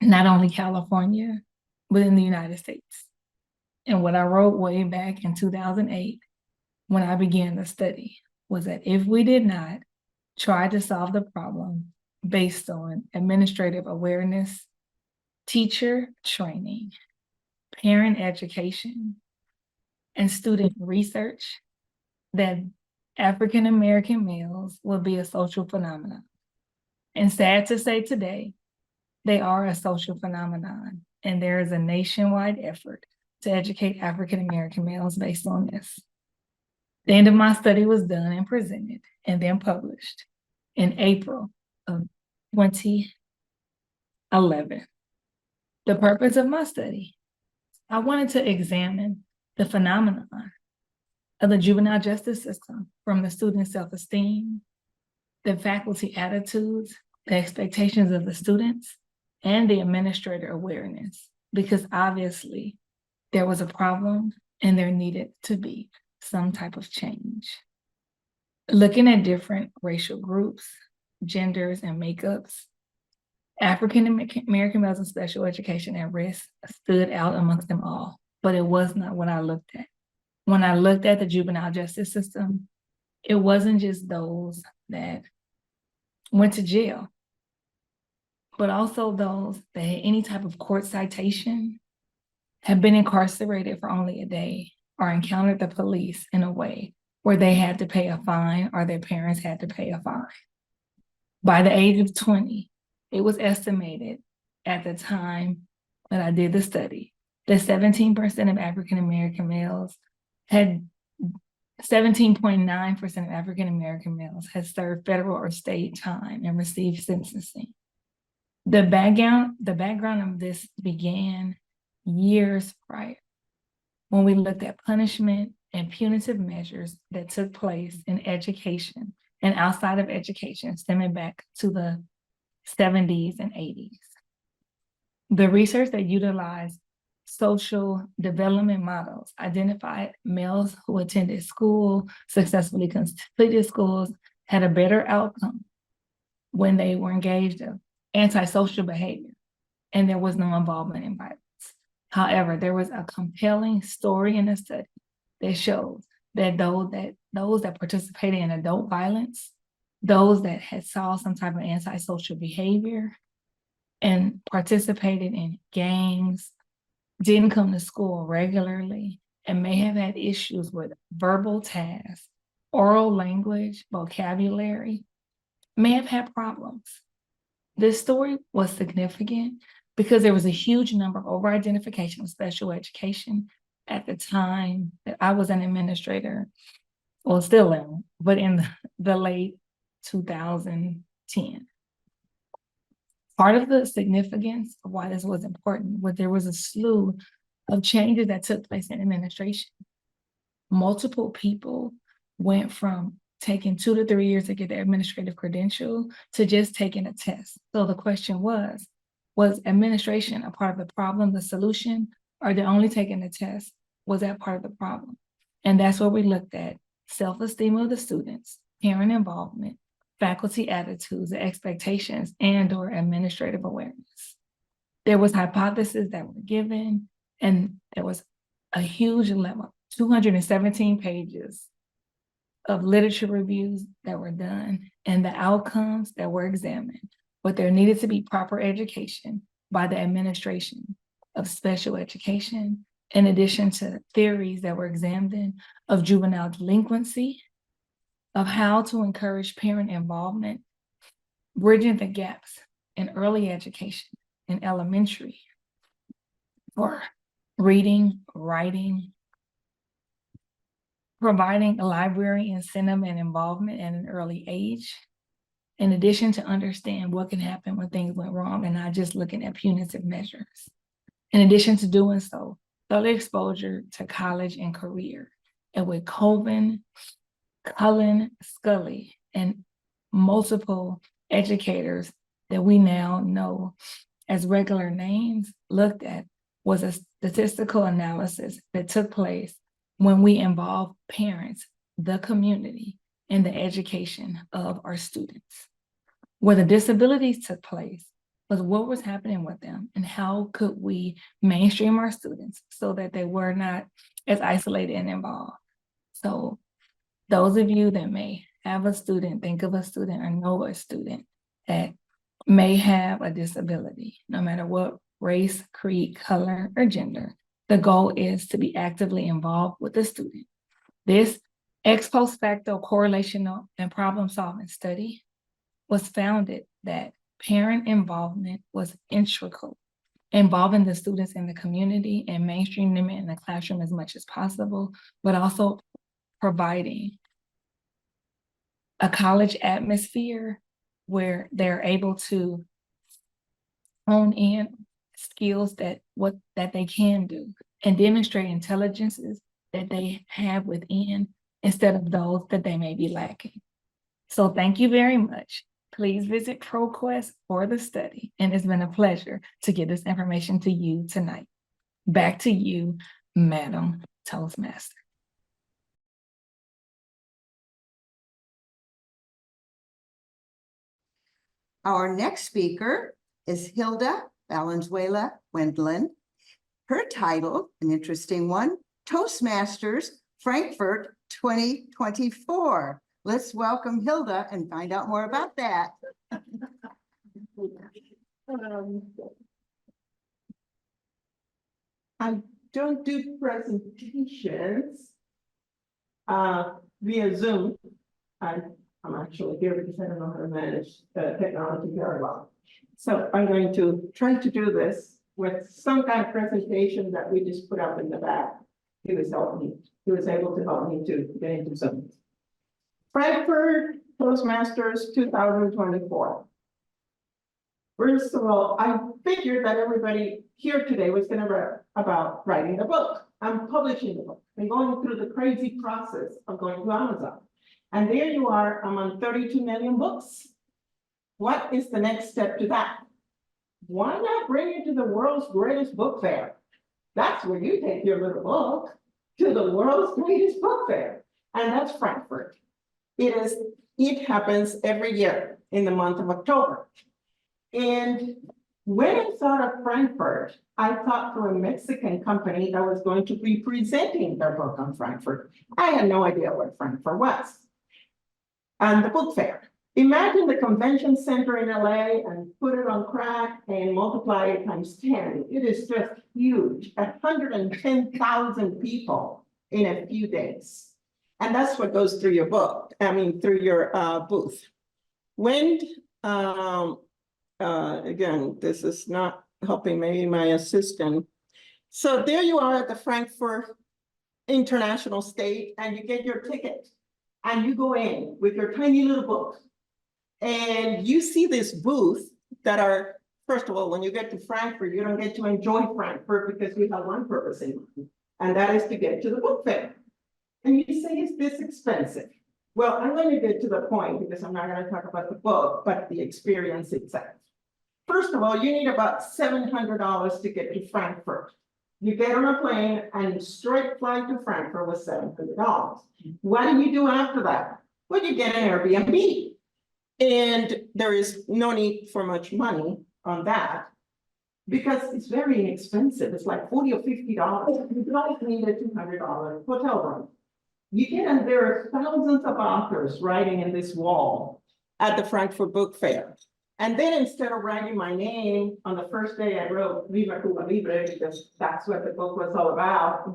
not only California, but in the United States. And what I wrote way back in 2008, when I began the study, was that if we did not try to solve the problem based on administrative awareness, teacher training, parent education, and student research, that African American males will be a social phenomenon. And sad to say today, they are a social phenomenon, and there is a nationwide effort to educate African American males based on this. The end of my study was done and presented and then published in April of 2011. The purpose of my study, I wanted to examine the phenomenon of the juvenile justice system from the student self-esteem, the faculty attitudes, the expectations of the students, and the administrator awareness, because obviously there was a problem and there needed to be some type of change. Looking at different racial groups, genders, and makeups, African American males in special education at risk stood out amongst them all, but it was not what I looked at. When I looked at the juvenile justice system, it wasn't just those that went to jail, but also those that had any type of court citation, have been incarcerated for only a day, or encountered the police in a way where they had to pay a fine or their parents had to pay a fine. By the age of 20, it was estimated at the time that I did the study that 17% of African American males had 17.9% of African American males had served federal or state time and received sentencing. The background of this began years prior, when we looked at punishment and punitive measures that took place in education and outside of education, stemming back to the 70s and 80s. The research that utilized social development models identified males who attended school, successfully completed schools, had a better outcome when they were engaged in antisocial behavior, and there was no involvement in violence. However, there was a compelling story in the study that shows that those that participated in adult violence, those that had saw some type of antisocial behavior and participated in gangs, didn't come to school regularly, and may have had issues with verbal tasks, oral language, vocabulary, may have had problems. This story was significant because there was a huge number of over-identification of special education at the time that I was an administrator, well, still am, but in the late 2010. Part of the significance of why this was important was there was a slew of changes that took place in administration. Multiple people went from taking 2 to 3 years to get their administrative credential to just taking a test. So the question was administration a part of the problem, the solution, or the only taking the test, was that part of the problem? And that's what we looked at: self-esteem of the students, parent involvement, faculty attitudes, the expectations, and/or administrative awareness. There was hypotheses that were given, and there was a huge level, 217 pages of literature reviews that were done, and the outcomes that were examined. But there needed to be proper education by the administration of special education in addition to theories that were examined of juvenile delinquency, of how to encourage parent involvement, bridging the gaps in early education in elementary for reading, writing, providing a library incentive and involvement at an early age, in addition to understand what can happen when things went wrong and not just looking at punitive measures. In addition to doing so, early exposure to college and career. And with Colvin, Cullen, Scully, and multiple educators that we now know as regular names looked at was a statistical analysis that took place when we involve parents, the community, in the education of our students. Where the disabilities took place was what was happening with them and how could we mainstream our students so that they were not as isolated and involved. So those of you that may have a student, think of a student or know a student that may have a disability, no matter what race, creed, color, or gender, the goal is to be actively involved with the student. This ex post facto correlational and problem solving study was founded that parent involvement was integral, involving the students in the community and mainstream them in the classroom as much as possible, but also providing a college atmosphere where they're able to hone in skills that they can do and demonstrate intelligences that they have within instead of those that they may be lacking. So thank you very much. Please visit ProQuest for the study, and it's been a pleasure to get this information to you tonight. Back to you, Madam Toastmaster. Our next speaker is Hilda Valenzuela Wendland. Her title, an interesting one, Toastmasters Frankfurt 2024. Let's welcome Hilda and find out more about that. I don't do presentations via Zoom. I'm actually here because I don't know how to manage technology very well. So I'm going to try to do this with some kind of presentation that we just put up in the back. He was able to help me to get into Zoom. Frankfurt Toastmasters 2024. First of all, I figured that everybody here today was going to read about writing a book. I'm publishing a book. I'm going through the crazy process of going to Amazon. And there you are among 32 million books. What is the next step to that? Why not bring it to the world's greatest book fair? That's where you take your little book, to the world's greatest book fair. And that's Frankfurt. It happens every year in the month of October. And when I thought of Frankfurt, I thought to a Mexican company that was going to be presenting their book on Frankfurt. I had no idea what Frankfurt was. And the book fair. Imagine the convention center in LA and put it on crack and multiply it times 10. It is just huge, 110,000 people in a few days. And that's what goes through your book, through your booth. When, again, this is not helping maybe my assistant. So there you are at the Frankfurt International Stage and you get your ticket and you go in with your tiny little book and you see this booth that are, first of all, when you get to Frankfurt, you don't get to enjoy Frankfurt because we have one purpose in mind, and that is to get to the book fair. And you say, is this expensive? Well, I'm going to get to the point because I'm not going to talk about the book, but the experience itself. First of all, you need about $700 to get to Frankfurt. You get on a plane and straight flight to Frankfurt with $700. What do you do after that? Well, you get an Airbnb. And there is no need for much money on that because it's very inexpensive. It's like $40 or $50. You don't need a $200 hotel room. You get, and there are thousands of authors writing in this wall at the Frankfurt Book Fair. And then instead of writing my name on the first day, I wrote Viva Cuba Libre because that's what the book was all about.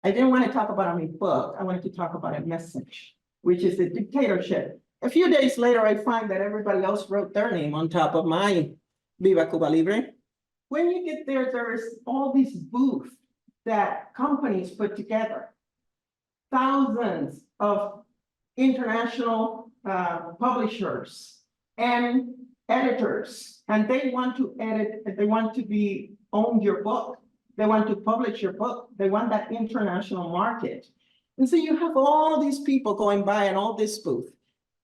I didn't want to talk about my book. I wanted to talk about a message, which is the dictatorship. A few days later, I find that everybody else wrote their name on top of my Viva Cuba Libre. When you get there, there's all these booths that companies put together. Thousands of international publishers and editors, and they want to edit, they want to own your book. They want to publish your book. They want that international market. And so you have all these people going by and all this booth.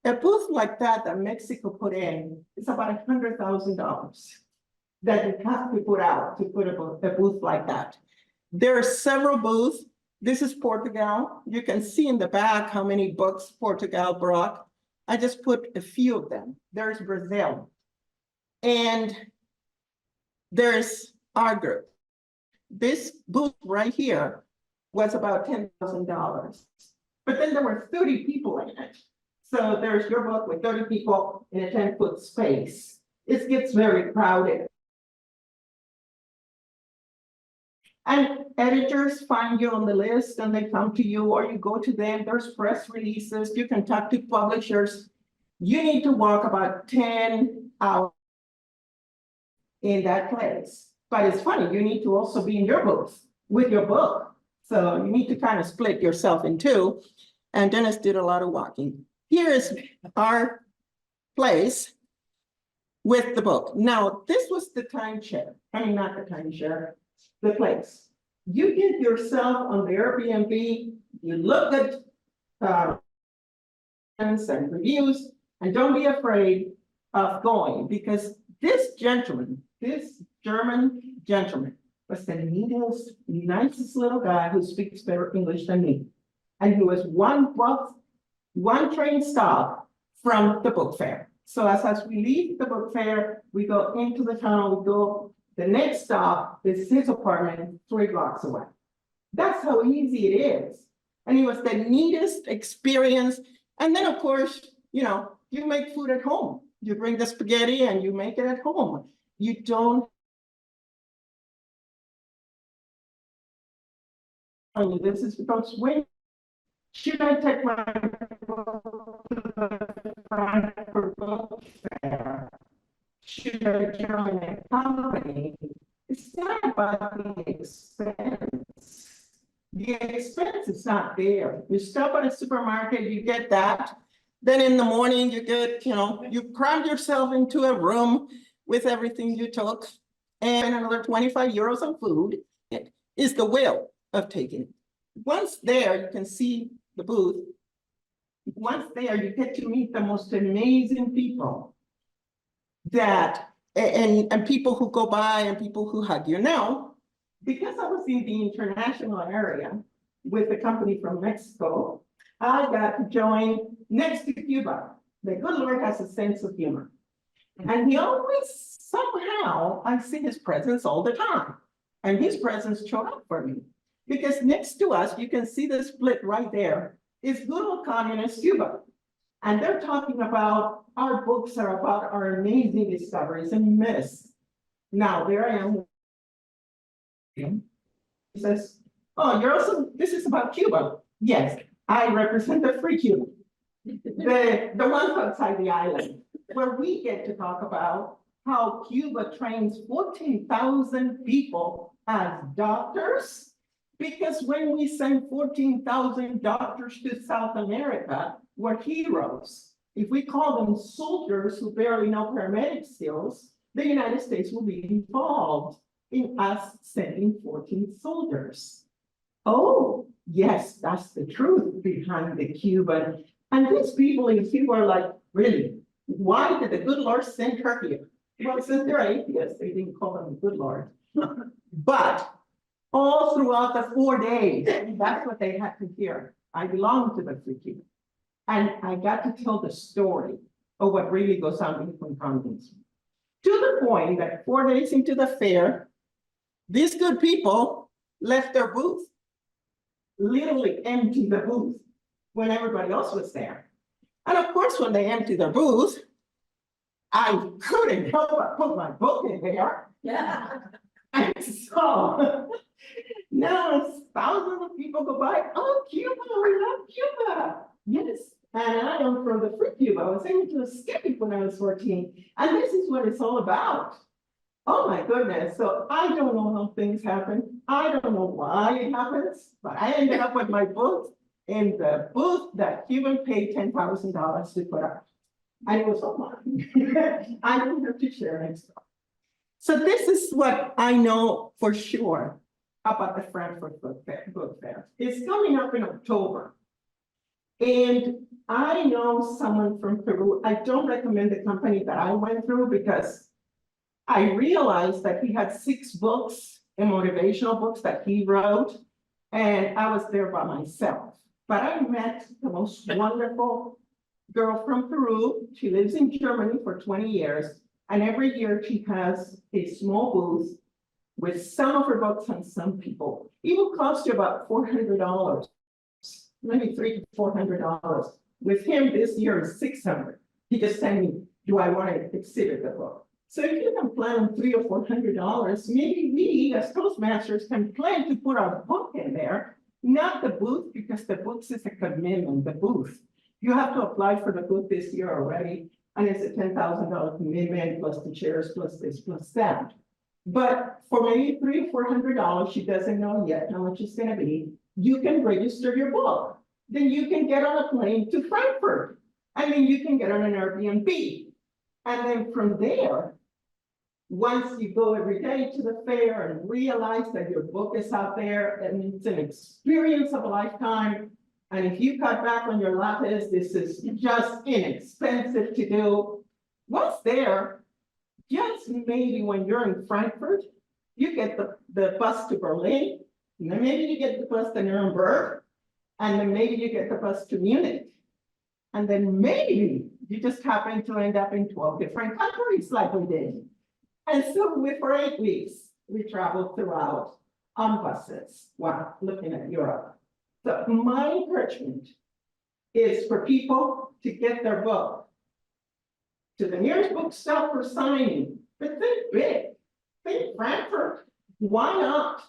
A booth like that Mexico put in is about $100,000 that you have to put out to put a booth like that. There are several booths. This is Portugal. You can see in the back how many books Portugal brought. I just put a few of them. There's Brazil. And there's our group. This booth right here was about $10,000. But then there were 30 people in it. So there's your book with 30 people in a 10-foot space. It gets very crowded. And editors find you on the list and they come to you or you go to them. There's press releases. You can talk to publishers. You need to walk about 10 hours in that place. But it's funny, you need to also be in your booth with your book. So you need to kind of split yourself in two. And Dennis did a lot of walking. Here is our place with the book. Now, this was the timeshare. I mean, not the timeshare, the place. You get yourself on the Airbnb, you look at and reviews, and don't be afraid of going, because this gentleman, this German gentleman, was the neatest, nicest little guy who speaks better English than me. And he was one train stop from the book fair. So as we leave the book fair, we go into the tunnel, the next stop is his apartment 3 blocks away. That's how easy it is. And it was the neatest experience. And then of course, you make food at home. You bring the spaghetti and you make it at home. You don't. This is because when should I take my book to the Frankfurt Book Fair? Should I join a company? It's not about the expense. The expense is not there. You stop at a supermarket, you get that. Then in the morning you get, you cram yourself into a room with everything you took and another 25 euros on food. It is the will of taking it. Once there, you can see the booth. Once there, you get to meet the most amazing people and people who go by and people who hug you. Now, because I was in the international area with a company from Mexico, I got to join next to Cuba. The good Lord has a sense of humor. And he always, somehow, I see his presence all the time. And his presence showed up for me. Because next to us, you can see the split right there, is good old communist Cuba. And they're talking about our books are about our amazing discoveries and myths. Now, there I am. He says, oh, you're also, this is about Cuba. Yes, I represent the free Cuba. The ones outside the island, where we get to talk about how Cuba trains 14,000 people as doctors. Because when we send 14,000 doctors to South America, we're heroes. If we call them soldiers who barely know paramedic skills, the United States will be involved in us sending 14 soldiers. Oh, yes, that's the truth behind the Cuban. And these people in Cuba are like, really, why did the good Lord send her here? Well, since they're atheists, they didn't call them the good Lord. But all throughout the 4 days, that's what they had to hear. I belong to the free Cuba. And I got to tell the story of what really goes on in Congress. To the point that 4 days into the fair, these good people left their booth, literally emptied the booth when everybody else was there. And of course, when they empty their booth, I couldn't help but put my book in there. Yeah. And so now thousands of people go by, oh, Cuba, we love Cuba. Yes. And I am from the free Cuba. I was able to escape it when I was 14. And this is what it's all about. Oh my goodness. So I don't know how things happen. I don't know why it happens, but I ended up with my book in the booth that Cuban paid $10,000 to put up. And it was all mine. I don't have to share next door. So this is what I know for sure about the Frankfurt Book Fair. It's coming up in October. And I know someone from Peru. I don't recommend the company that I went through because I realized that he had 6 books and motivational books that he wrote. And I was there by myself. But I met the most wonderful girl from Peru. She lives in Germany for 20 years. And every year she has a small booth with some of her books and some people. It will cost you about $400, maybe $300 to $400. With him this year is $600. He just sent me, do I want to exhibit the book? So if you can plan on $300 or $400, maybe we as Toastmasters can plan to put our book in there, not the booth, because the booth is a commitment, the booth. You have to apply for the booth this year already, and it's a $10,000 commitment plus the chairs, plus this, plus that. But for maybe $300 or $400, she doesn't know yet how much it's gonna be, you can register your book. Then you can get on a plane to Frankfurt. And then you can get on an Airbnb. And then from there, once you go every day to the fair and realize that your book is out there and it's an experience of a lifetime, and if you cut back on your lattes, this is just inexpensive to do. Once there, just maybe when you're in Frankfurt, you get the bus to Berlin, and then maybe you get the bus to Nuremberg, and then maybe you get the bus to Munich. And then maybe you just happen to end up in 12 different countries like we did. And so for 8 weeks, we traveled throughout on buses while looking at Europe. So my encouragement is for people to get their book to the nearest bookstore for signing, but think big, think Frankfurt. Why not?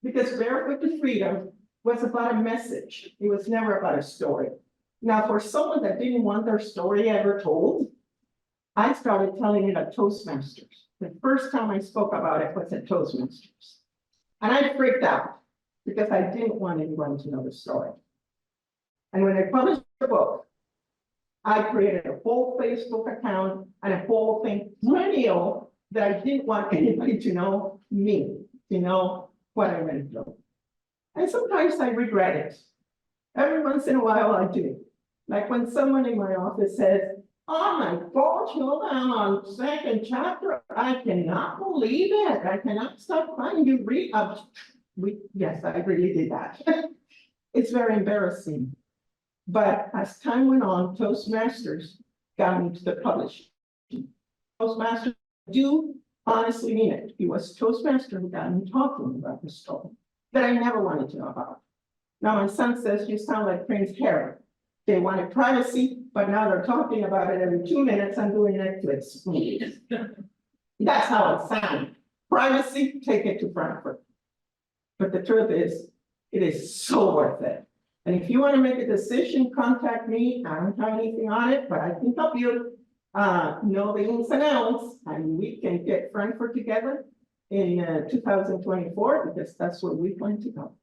Because Barefoot to Freedom was about a message. It was never about a story. Now, for someone that didn't want their story ever told, I started telling it at Toastmasters. The first time I spoke about it was at Toastmasters. And I freaked out because I didn't want anyone to know the story. And when I published the book, I created a whole Facebook account and a whole thing, millennial, that I didn't want anybody to know me, to know what I went through. And sometimes I regret it. Every once in a while I do. Like when someone in my office says, oh my gosh, hold on, 2nd chapter, I cannot believe it. I cannot stop crying. You read up. Yes, I really did that. It's very embarrassing. But as time went on, Toastmasters got me to the publishing. Toastmasters do honestly mean it. It was Toastmaster who got me talking about the story that I never wanted to know about. Now my son says, you sound like Prince Harry. They wanted privacy, but now they're talking about it every 2 minutes and doing Netflix movies. That's how it sounds. Privacy, take it to Frankfurt. But the truth is, it is so worth it. And if you want to make a decision, contact me. I don't have anything on it, but I can help you know the ins and outs, and we can get Frankfurt together in 2024, because that's where we plan to go.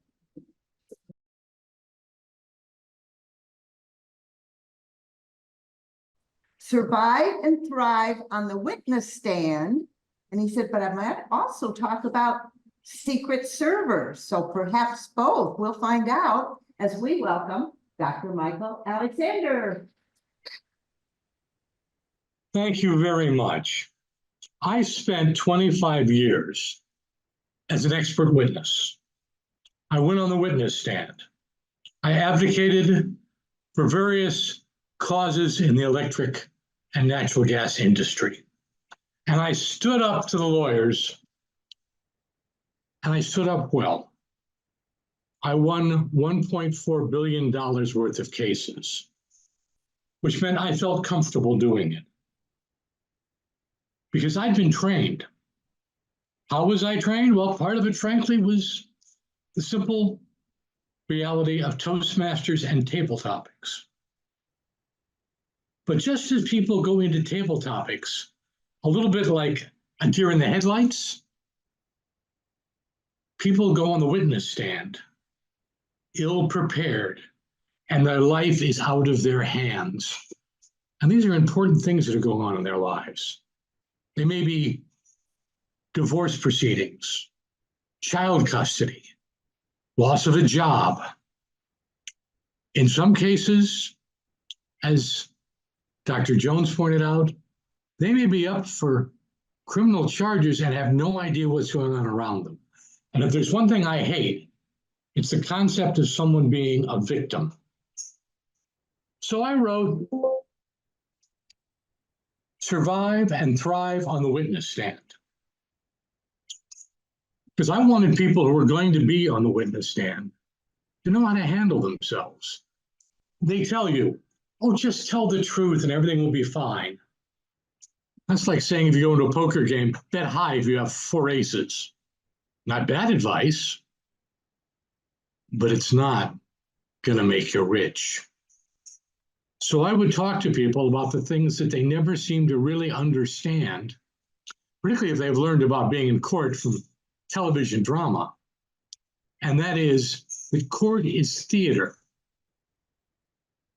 Survive and thrive on the witness stand. And he said, but I might also talk about secret servers. So perhaps both. We'll find out as we welcome Dr. Michael Alexander. Thank you very much. I spent 25 years as an expert witness. I went on the witness stand. I advocated for various causes in the electric and natural gas industry. And I stood up to the lawyers, and I stood up well. I won $1.4 billion worth of cases. which meant I felt comfortable doing it. Because I'd been trained. How was I trained? Well, part of it, frankly, was the simple reality of Toastmasters and table topics. But just as people go into table topics, a little bit like a deer in the headlights, people go on the witness stand, ill-prepared, and their life is out of their hands. And these are important things that are going on in their lives. They may be divorce proceedings, child custody, loss of a job. In some cases, as Dr. Jones pointed out, they may be up for criminal charges and have no idea what's going on around them. And if there's one thing I hate, it's the concept of someone being a victim. So I wrote, Survive and Thrive on the Witness Stand. Because I wanted people who were going to be on the witness stand to know how to handle themselves. They tell you, oh, just tell the truth and everything will be fine. That's like saying if you go into a poker game, bet high if you have 4 aces. Not bad advice, but it's not going to make you rich. So I would talk to people about the things that they never seem to really understand, particularly if they've learned about being in court from television drama. And that is that court is theater.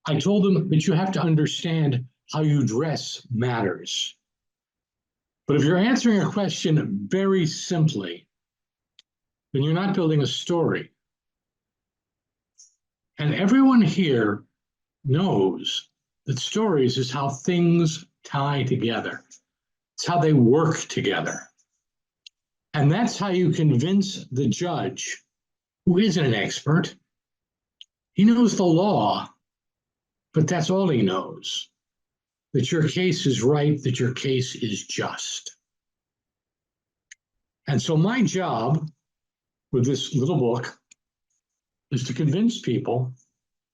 I told them that you have to understand how you dress matters. But if you're answering a question very simply, then you're not building a story. And everyone here knows that stories is how things tie together. It's how they work together. And that's how you convince the judge, who isn't an expert. He knows the law, but that's all he knows. That your case is right, that your case is just. And so my job with this little book is to convince people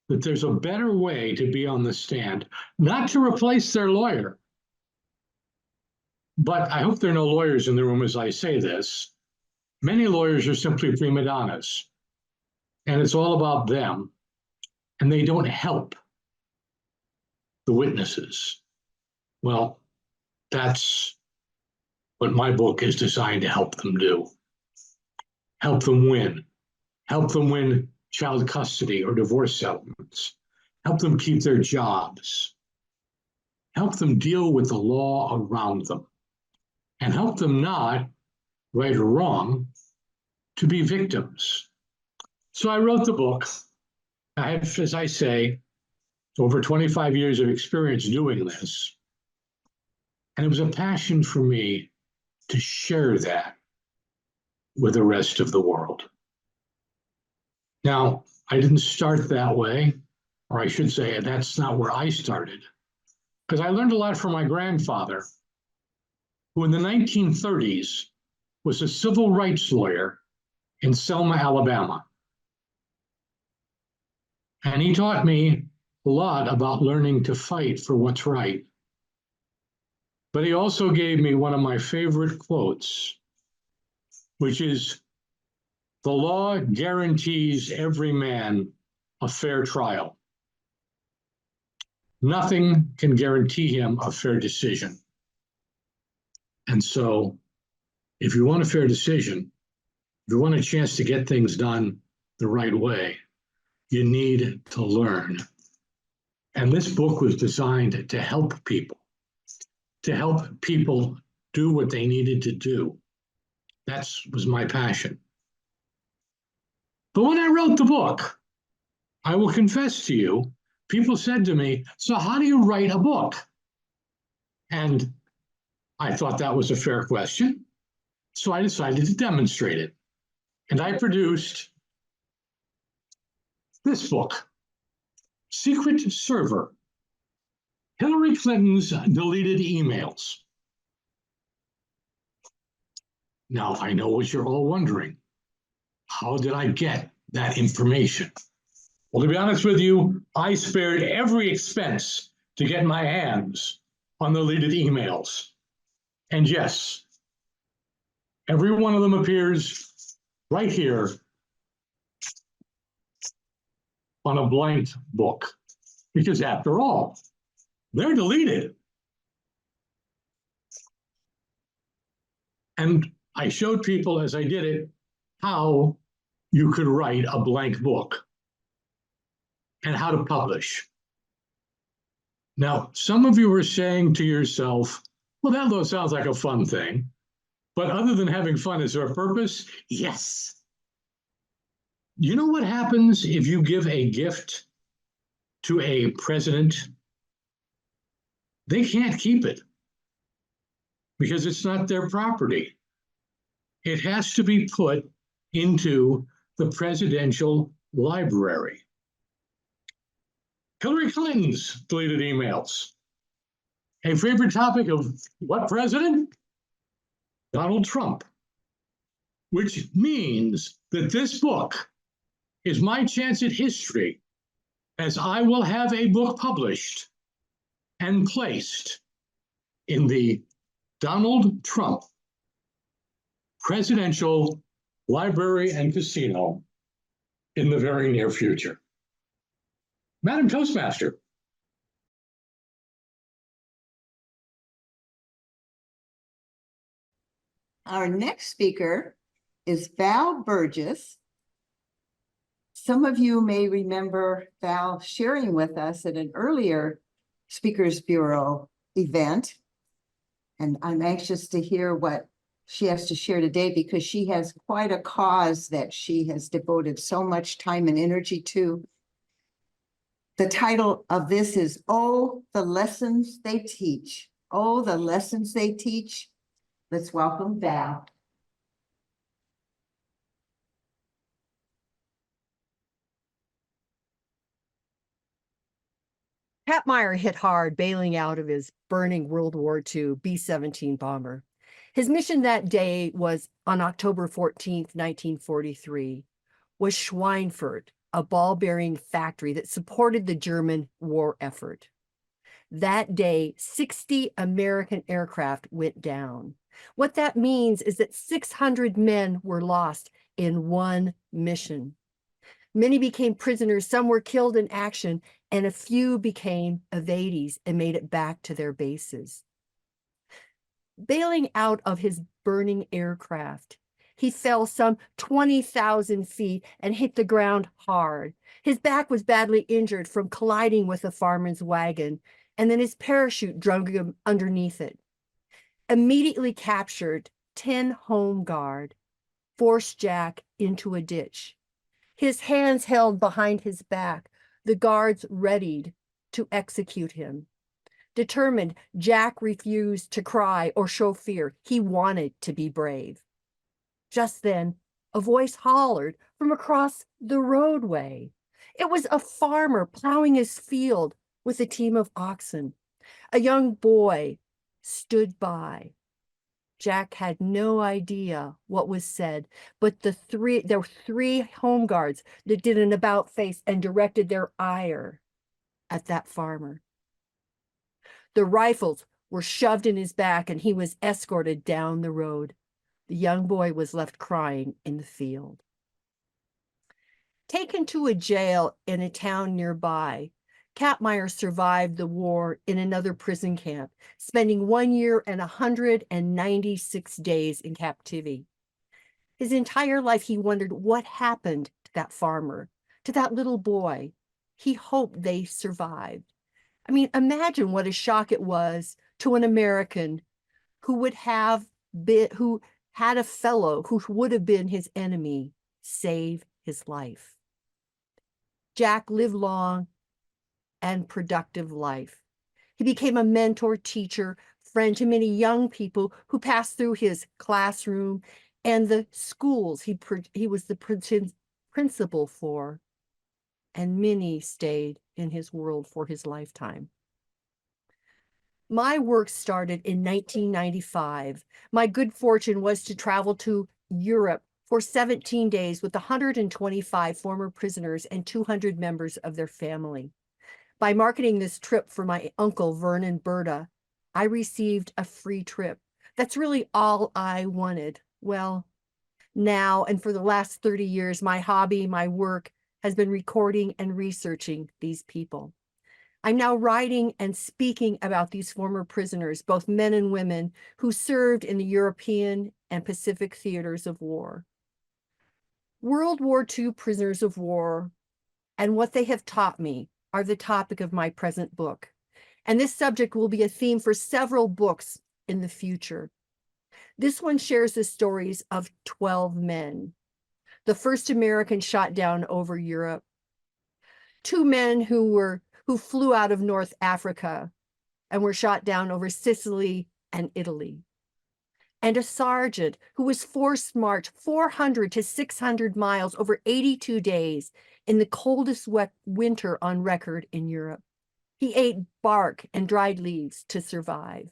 that there's a better way to be on the stand, not to replace their lawyer. But I hope there are no lawyers in the room as I say this. Many lawyers are simply prima donnas, and it's all about them, and they don't help the witnesses. Well, that's what my book is designed to help them do. Help them win. Help them win child custody or divorce settlements. Help them keep their jobs. Help them deal with the law around them. And help them not, right or wrong, to be victims. So I wrote the book. I have, as I say, over 25 years of experience doing this. And it was a passion for me to share that with the rest of the world. Now, I didn't start that way, or I should say that's not where I started, because I learned a lot from my grandfather, who in the 1930s was a civil rights lawyer in Selma, Alabama. And he taught me a lot about learning to fight for what's right. But he also gave me one of my favorite quotes, which is, "The law guarantees every man a fair trial. Nothing can guarantee him a fair decision." And so, if you want a fair decision, if you want a chance to get things done the right way, you need to learn. And this book was designed to help people do what they needed to do. That was my passion. But when I wrote the book, I will confess to you, people said to me, "So how do you write a book?" And I thought that was a fair question. So I decided to demonstrate it. And I produced this book, Secret Server, Hillary Clinton's Deleted Emails. Now, I know what you're all wondering. How did I get that information? Well, to be honest with you, I spared every expense to get my hands on the deleted emails. And yes, every one of them appears right here on a blank book, because after all, they're deleted. And I showed people as I did it how you could write a blank book and how to publish. Now, some of you are saying to yourself, well, that sounds like a fun thing. But other than having fun, is there a purpose? Yes. You know what happens if you give a gift to a president? They can't keep it because it's not their property. It has to be put into the presidential library. Hillary Clinton's deleted emails. A favorite topic of what president? Donald Trump. Which means that this book is my chance at history, as I will have a book published and placed in the Donald Trump Presidential Library and Casino in the very near future. Madam Toastmaster. Our next speaker is Val Burgess. Some of you may remember Val sharing with us at an earlier Speakers Bureau event. And I'm anxious to hear what she has to share today, because she has quite a cause that she has devoted so much time and energy to. The title of this is, Oh, the Lessons They Teach. Oh, the Lessons They Teach. Let's welcome Val. Pat Meyer hit hard bailing out of his burning World War II B-17 bomber. His mission that day was on October 14th, 1943, was Schweinfurt, a ball-bearing factory that supported the German war effort. That day, 60 American aircraft went down. What that means is that 600 men were lost in one mission. Many became prisoners, some were killed in action, and a few became evaders and made it back to their bases. Bailing out of his burning aircraft, he fell some 20,000 feet and hit the ground hard. His back was badly injured from colliding with a farmer's wagon, and then his parachute drug him underneath it. Immediately captured, 10 Home Guard forced Jack into a ditch. His hands held behind his back, the guards readied to execute him. Determined, Jack refused to cry or show fear. He wanted to be brave. Just then, a voice hollered from across the roadway. It was a farmer plowing his field with a team of oxen. A young boy stood by. Jack had no idea what was said, but there were 3 Home Guards that did an about face and directed their ire at that farmer. The rifles were shoved in his back and he was escorted down the road. The young boy was left crying in the field. Taken to a jail in a town nearby, Catmeyer survived the war in another prison camp, spending 1 year and 196 days in captivity. His entire life, he wondered what happened to that farmer, to that little boy. He hoped they survived. I mean, imagine what a shock it was to an American who had a fellow who would have been his enemy save his life. Jack lived long and productive life. He became a mentor, teacher, friend to many young people who passed through his classroom and the schools he was the principal for, and many stayed in his world for his lifetime. My work started in 1995. My good fortune was to travel to Europe for 17 days with 125 former prisoners and 200 members of their family. By marketing this trip for my uncle, Vernon Berta, I received a free trip. That's really all I wanted. Well, now and for the last 30 years, my hobby, my work has been recording and researching these people. I'm now writing and speaking about these former prisoners, both men and women, who served in the European and Pacific theaters of war. World War II prisoners of war and what they have taught me are the topic of my present book. And this subject will be a theme for several books in the future. This one shares the stories of 12 men. The first American shot down over Europe. 2 men who flew out of North Africa and were shot down over Sicily and Italy. And a sergeant who was forced marched 400 to 600 miles over 82 days in the coldest winter on record in Europe. He ate bark and dried leaves to survive.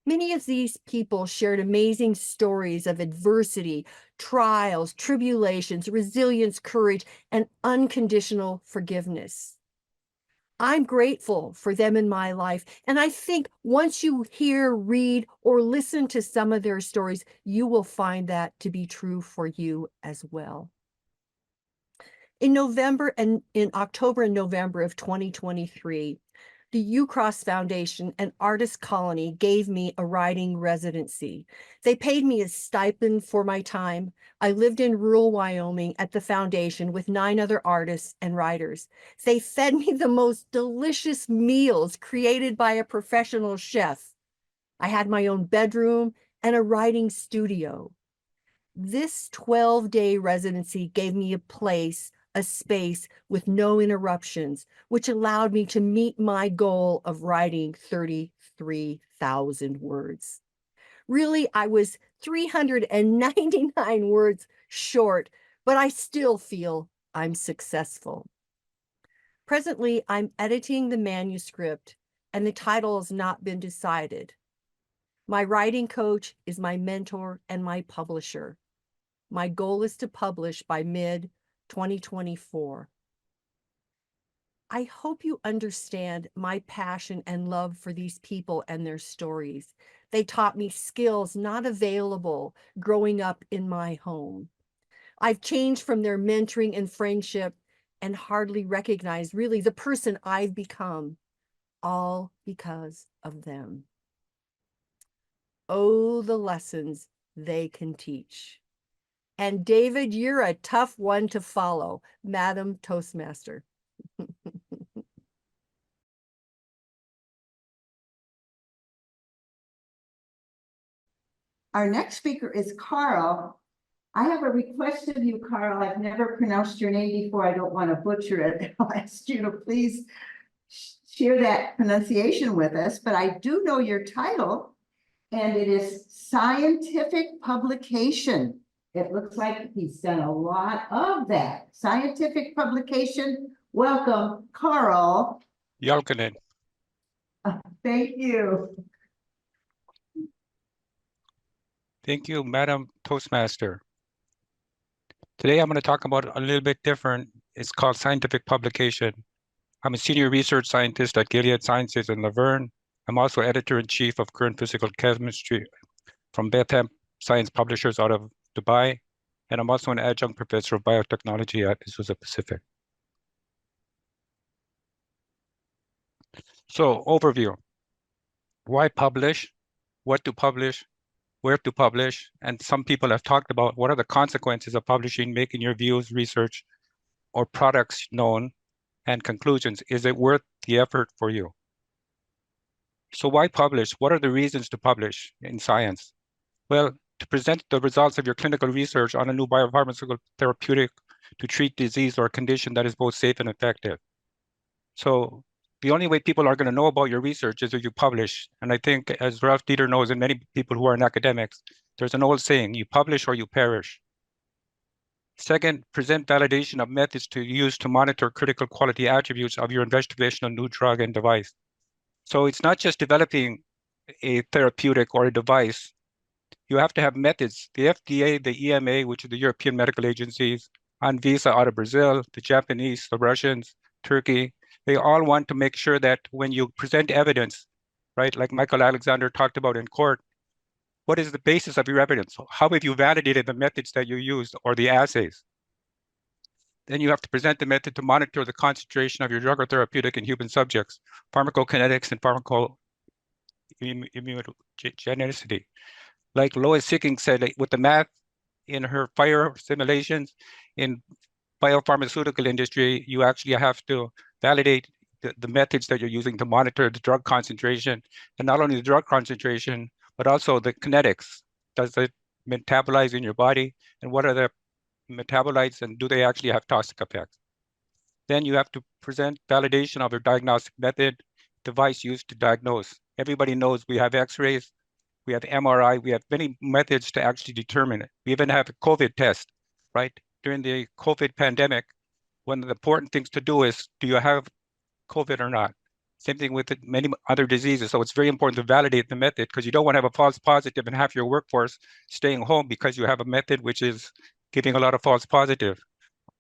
Many of these people shared amazing stories of adversity, trials, tribulations, resilience, courage, and unconditional forgiveness. I'm grateful for them in my life, and I think once you hear, read, or listen to some of their stories, you will find that to be true for you as well. In October and November of 2023, the UCross Foundation and Artist Colony gave me a writing residency. They paid me a stipend for my time. I lived in rural Wyoming at the foundation with 9 other artists and writers. They fed me the most delicious meals created by a professional chef. I had my own bedroom and a writing studio. This 12-day residency gave me a place, a space with no interruptions, which allowed me to meet my goal of writing 33,000 words. Really, I was 399 words short, but I still feel I'm successful. Presently, I'm editing the manuscript, and the title has not been decided. My writing coach is my mentor and my publisher. My goal is to publish by mid-2024. I hope you understand my passion and love for these people and their stories. They taught me skills not available growing up in my home. I've changed from their mentoring and friendship and hardly recognize really the person I've become, all because of them. Oh, the lessons they can teach. And David, you're a tough one to follow, Madam Toastmaster. Our next speaker is Carl. I have a request of you, Carl. I've never pronounced your name before. I don't want to butcher it. I'll ask you to please share that pronunciation with us, but I do know your title, and it is Scientific Publication. It looks like he's done a lot of that. Scientific publication. Welcome, Carl. Jalkanen. Thank you. Thank you, Madam Toastmaster. Today I'm going to talk about a little bit different. It's called scientific publication. I'm a senior research scientist at Gilead Sciences in Laverne. I'm also editor-in-chief of Current Physical Chemistry from Betham Science Publishers out of Dubai. And I'm also an adjunct professor of biotechnology at Isuza Pacific. So, overview. Why publish? What to publish? Where to publish? And some people have talked about what are the consequences of publishing, making your views, research, or products known, and conclusions. Is it worth the effort for you? So why publish? What are the reasons to publish in science? Well, to present the results of your clinical research on a new biopharmaceutical therapeutic to treat disease or condition that is both safe and effective. So the only way people are going to know about your research is if you publish. And I think, as Ralph Dieter knows, and many people who are in academics, there's an old saying, you publish or you perish. Second, present validation of methods to use to monitor critical quality attributes of your investigational new drug and device. So it's not just developing a therapeutic or a device. You have to have methods. The FDA, the EMA, which are the European medical agencies, Anvisa out of Brazil, the Japanese, the Russians, Turkey, They all want to make sure that when you present evidence, right, like Michael Alexander talked about in court, what is the basis of your evidence? How have you validated the methods that you used or the assays? Then you have to present the method to monitor the concentration of your drug or therapeutic in human subjects, pharmacokinetics and pharmacoimmunogenicity. Like Lois Sicking said, like, with the math in her fire simulations in biopharmaceutical industry, you actually have to validate the methods that you're using to monitor the drug concentration, and not only the drug concentration, but also the kinetics. Does it metabolize in your body, and what are the metabolites, and do they actually have toxic effects? Then you have to present validation of your diagnostic method, device used to diagnose. Everybody knows we have X-rays, we have MRI, we have many methods to actually determine it. We even have a COVID test, right? During the COVID pandemic, one of the important things to do is, do you have COVID or not? Same thing with many other diseases. So it's very important to validate the method, because you don't want to have a false positive and half your workforce staying home because you have a method which is giving a lot of false positive.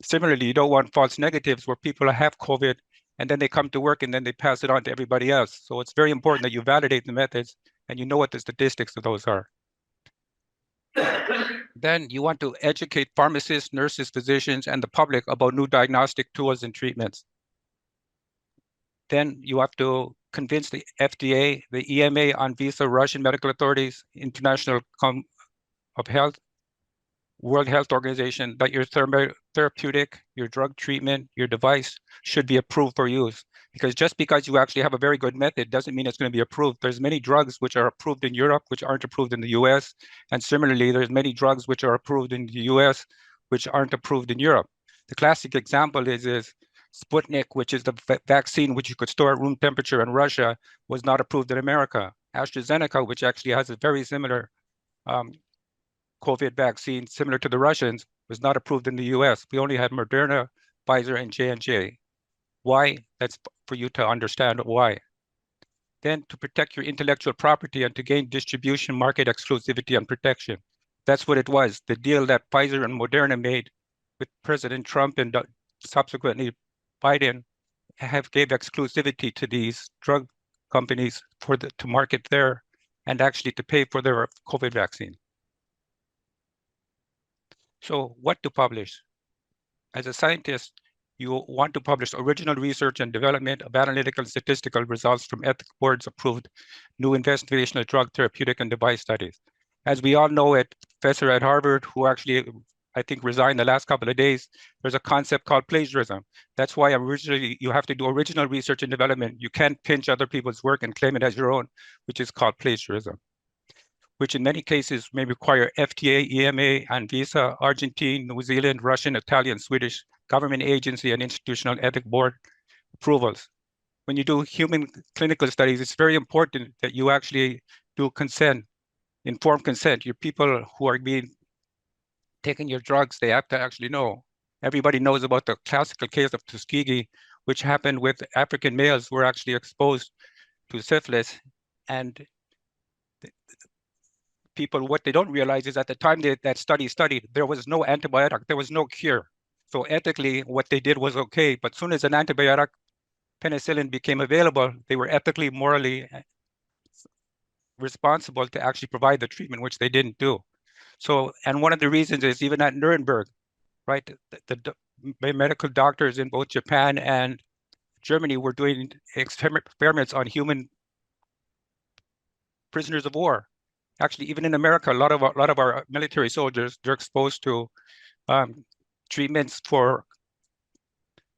Similarly, you don't want false negatives where people have COVID and then they come to work and then they pass it on to everybody else. So it's very important that you validate the methods and you know what the statistics of those are. Then you want to educate pharmacists, nurses, physicians, and the public about new diagnostic tools and treatments. Then you have to convince the FDA, the EMA, Anvisa, Russian medical authorities, International of Health, World Health Organization, that your therapeutic, your drug treatment, your device should be approved for use. Because just because you actually have a very good method doesn't mean it's going to be approved. There's many drugs which are approved in Europe, which aren't approved in the US. And similarly, there's many drugs which are approved in the US, which aren't approved in Europe. The classic example is Sputnik, which is the vaccine which you could store at room temperature in Russia, was not approved in America. AstraZeneca, which actually has a very similar COVID vaccine, similar to the Russians, was not approved in the US. We only had Moderna, Pfizer, and J&J. Why? That's for you to understand why. Then to protect your intellectual property and to gain distribution, market exclusivity, and protection. That's what it was. The deal that Pfizer and Moderna made with President Trump and subsequently Biden gave exclusivity to these drug companies to market their and actually to pay for their COVID vaccine. So what to publish? As a scientist, you want to publish original research and development of analytical and statistical results from ethics boards approved new investigational drug, therapeutic, and device studies. As we all know, a professor at Harvard, who actually, I think, resigned the last couple of days, there's a concept called plagiarism. That's why you have to do original research and development. You can't pinch other people's work and claim it as your own, which is called plagiarism, which in many cases may require FDA, EMA, Anvisa, Argentine, New Zealand, Russian, Italian, Swedish government agency and institutional ethics board approvals. When you do human clinical studies, it's very important that you actually do consent, informed consent. Your people who are taking your drugs, they have to actually know. Everybody knows about the classical case of Tuskegee, which happened with African males who were actually exposed to syphilis. And people, what they don't realize is at the time that study studied, there was no antibiotic, there was no cure. So ethically, what they did was okay, but as soon as an antibiotic, penicillin, became available, they were ethically, morally responsible to actually provide the treatment, which they didn't do. So, and one of the reasons is even at Nuremberg, right, the medical doctors in both Japan and Germany were doing experiments on human prisoners of war. Actually, even in America, a lot of our military soldiers, they're exposed to treatments for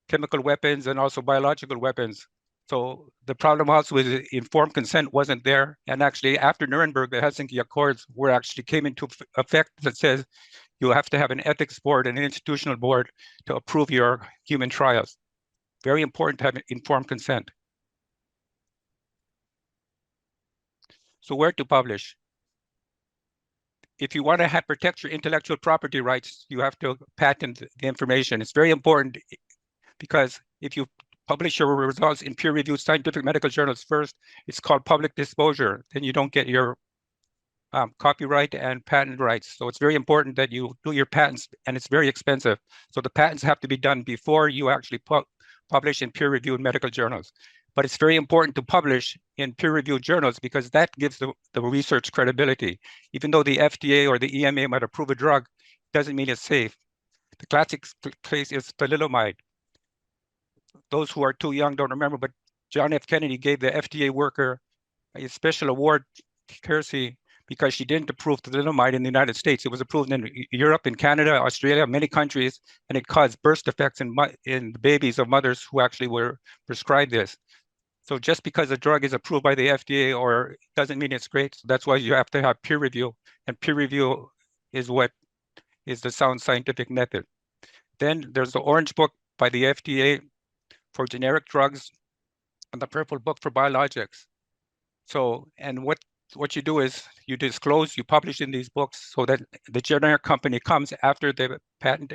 chemical weapons and also biological weapons. So the problem also is informed consent wasn't there. And actually, after Nuremberg, the Helsinki Accords came into effect that says you have to have an ethics board and an institutional board to approve your human trials. Very important to have informed consent. So where to publish? If you want to protect your intellectual property rights, you have to patent the information. It's very important because if you publish your results in peer-reviewed scientific medical journals first, it's called public disclosure. Then you don't get your copyright and patent rights. So it's very important that you do your patents, and it's very expensive. So the patents have to be done before you actually publish in peer-reviewed medical journals. But it's very important to publish in peer-reviewed journals because that gives the research credibility. Even though the FDA or the EMA might approve a drug, doesn't mean it's safe. The classic case is thalidomide. Those who are too young don't remember, but John F. Kennedy gave the FDA worker a special award, courtesy, because she didn't approve thalidomide in the United States. It was approved in Europe, in Canada, Australia, many countries, and it caused birth defects in the babies of mothers who actually were prescribed this. So just because a drug is approved by the FDA or doesn't mean it's great. So that's why you have to have peer review, and peer review is what is the sound scientific method. Then there's the Orange Book by the FDA for generic drugs and the Purple Book for biologics. So, and what you do is you disclose, you publish in these books so that the generic company comes after the patent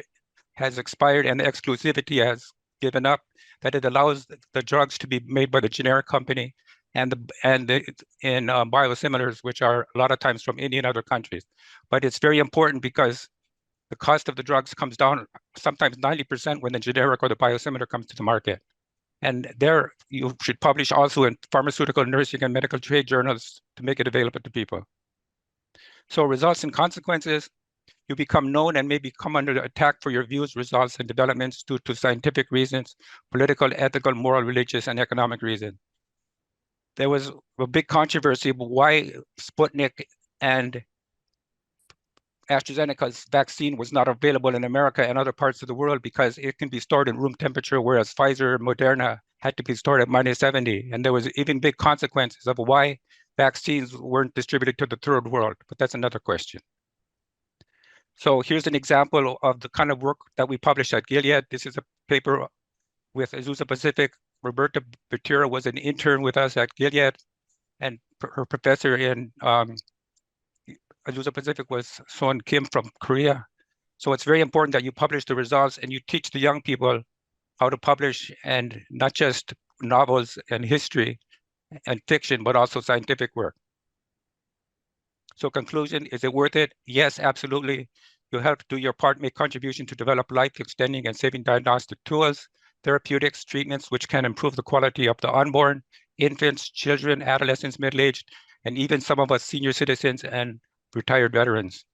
has expired and the exclusivity has given up, that it allows the drugs to be made by the generic company and in biosimilars, which are a lot of times from India and other countries. But it's very important because the cost of the drugs comes down sometimes 90% when the generic or the biosimilar comes to the market. And there you should publish also in pharmaceutical, nursing, and medical trade journals to make it available to people. So results and consequences, you become known and may come under attack for your views, results, and developments due to scientific reasons, political, ethical, moral, religious, and economic reasons. There was a big controversy about why Sputnik and AstraZeneca's vaccine was not available in America and other parts of the world because it can be stored in room temperature, whereas Pfizer and Moderna had to be stored at -70. And there was even big consequences of why vaccines weren't distributed to the third world, but that's another question. So here's an example of the kind of work that we published at Gilead. This is a paper with Azusa Pacific. Roberta Batira was an intern with us at Gilead, and her professor in Azusa Pacific was Son Kim from Korea. So it's very important that you publish the results and you teach the young people how to publish, and not just novels and history and fiction, but also scientific work. So conclusion, is it worth it? Yes, absolutely. You help do your part, make contribution to develop life extending and saving diagnostic tools, therapeutics, treatments, which can improve the quality of the unborn, infants, children, adolescents, middle-aged, and even some of us senior citizens and retired veterans.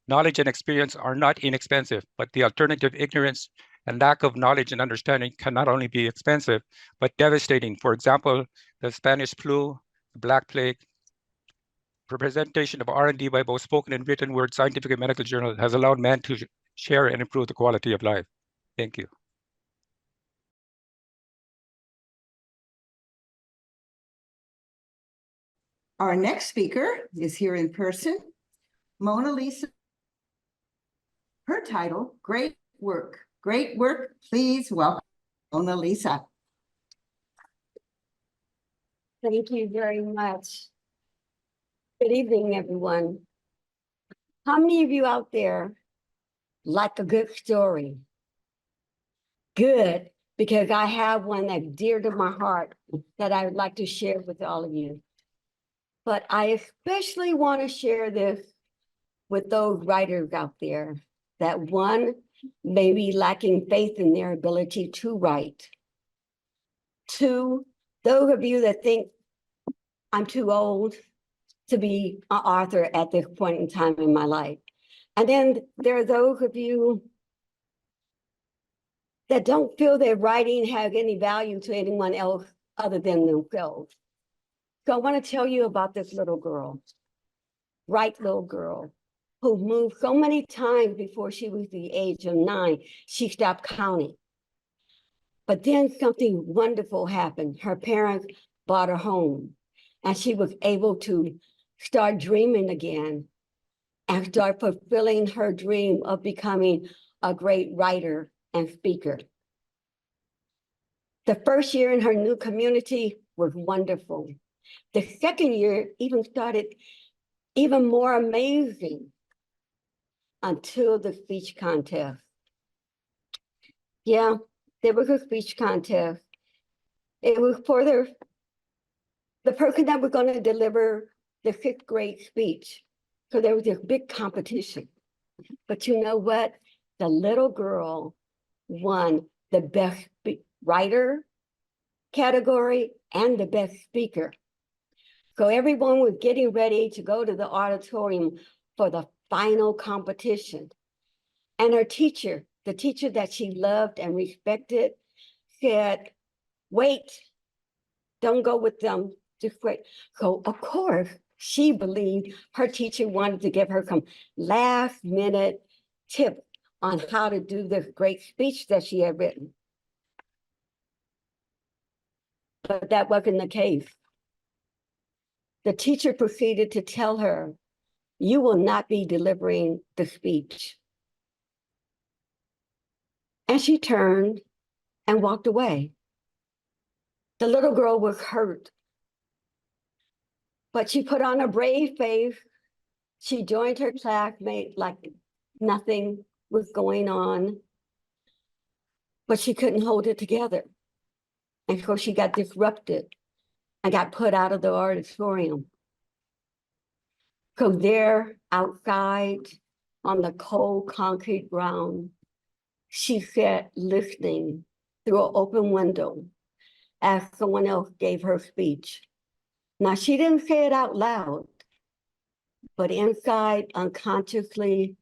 Knowledge and experience are not inexpensive, but the alternative, ignorance and lack of knowledge and understanding, can not only be expensive, but devastating. For example, the Spanish flu, the Black Plague. Representation of R&D by both spoken and written word, scientific and medical journals has allowed man to share and improve the quality of life. Thank you. Our next speaker is here in person, Mona Lisa. Her title, Great Work. Great work. Please welcome Mona Lisa. Thank you very much. Good evening, everyone. How many of you out there like a good story? Good, because I have one that's dear to my heart that I would like to share with all of you. But I especially want to share this with those writers out there that, one, may be lacking faith in their ability to write. Two, those of you that think I'm too old to be an author at this point in time in my life. And then there are those of you that don't feel their writing has any value to anyone else other than themselves. So I want to tell you about this little girl, bright little girl, who moved so many times before she was the age of 9, she stopped counting. But then something wonderful happened. Her parents bought her home, and she was able to start dreaming again and start fulfilling her dream of becoming a great writer and speaker. The first year in her new community was wonderful. The second year even started even more amazing until the speech contest. Yeah, there was a speech contest. It was for the person that was going to deliver the 6th grade speech. So there was this big competition. But you know what? The little girl won the best writer category and the best speaker. So everyone was getting ready to go to the auditorium for the final competition. And her teacher, the teacher that she loved and respected, said, wait, don't go with them, just wait. So of course, she believed her teacher wanted to give her some last minute tip on how to do this great speech that she had written. But that wasn't the case. The teacher proceeded to tell her, you will not be delivering the speech. And she turned and walked away. The little girl was hurt, but she put on a brave face. She joined her classmate like nothing was going on, but she couldn't hold it together. And so she got disrupted and got put out of the auditorium. So there outside on the cold concrete ground, she sat listening through an open window as someone else gave her speech. Now, she didn't say it out loud, but inside, unconsciously,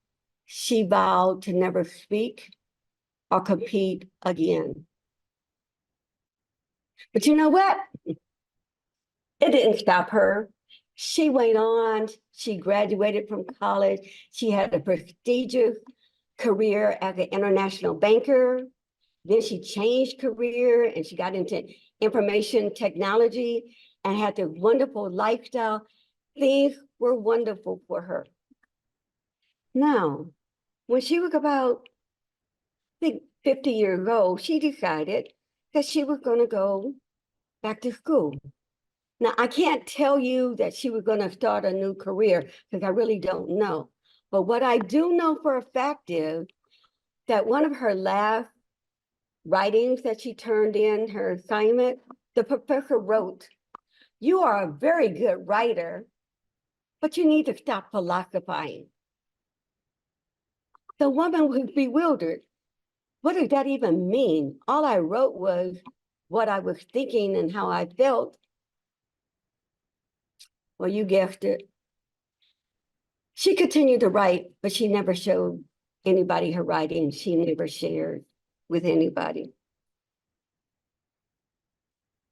she vowed to never speak or compete again. But you know what? It didn't stop her. She went on, she graduated from college. She had a prestigious career as an international banker. Then she changed career and she got into information technology and had this wonderful lifestyle. Things were wonderful for her. Now, when she was about, I think, 50 years old, she decided that she was going to go back to school. Now, I can't tell you that she was going to start a new career because I really don't know. But what I do know for a fact is that one of her last writings that she turned in, her assignment, the professor wrote, you are a very good writer, but you need to stop philosophizing. The woman was bewildered. What does that even mean? All I wrote was what I was thinking and how I felt. Well, you guessed it. She continued to write, but she never showed anybody her writing. She never shared with anybody.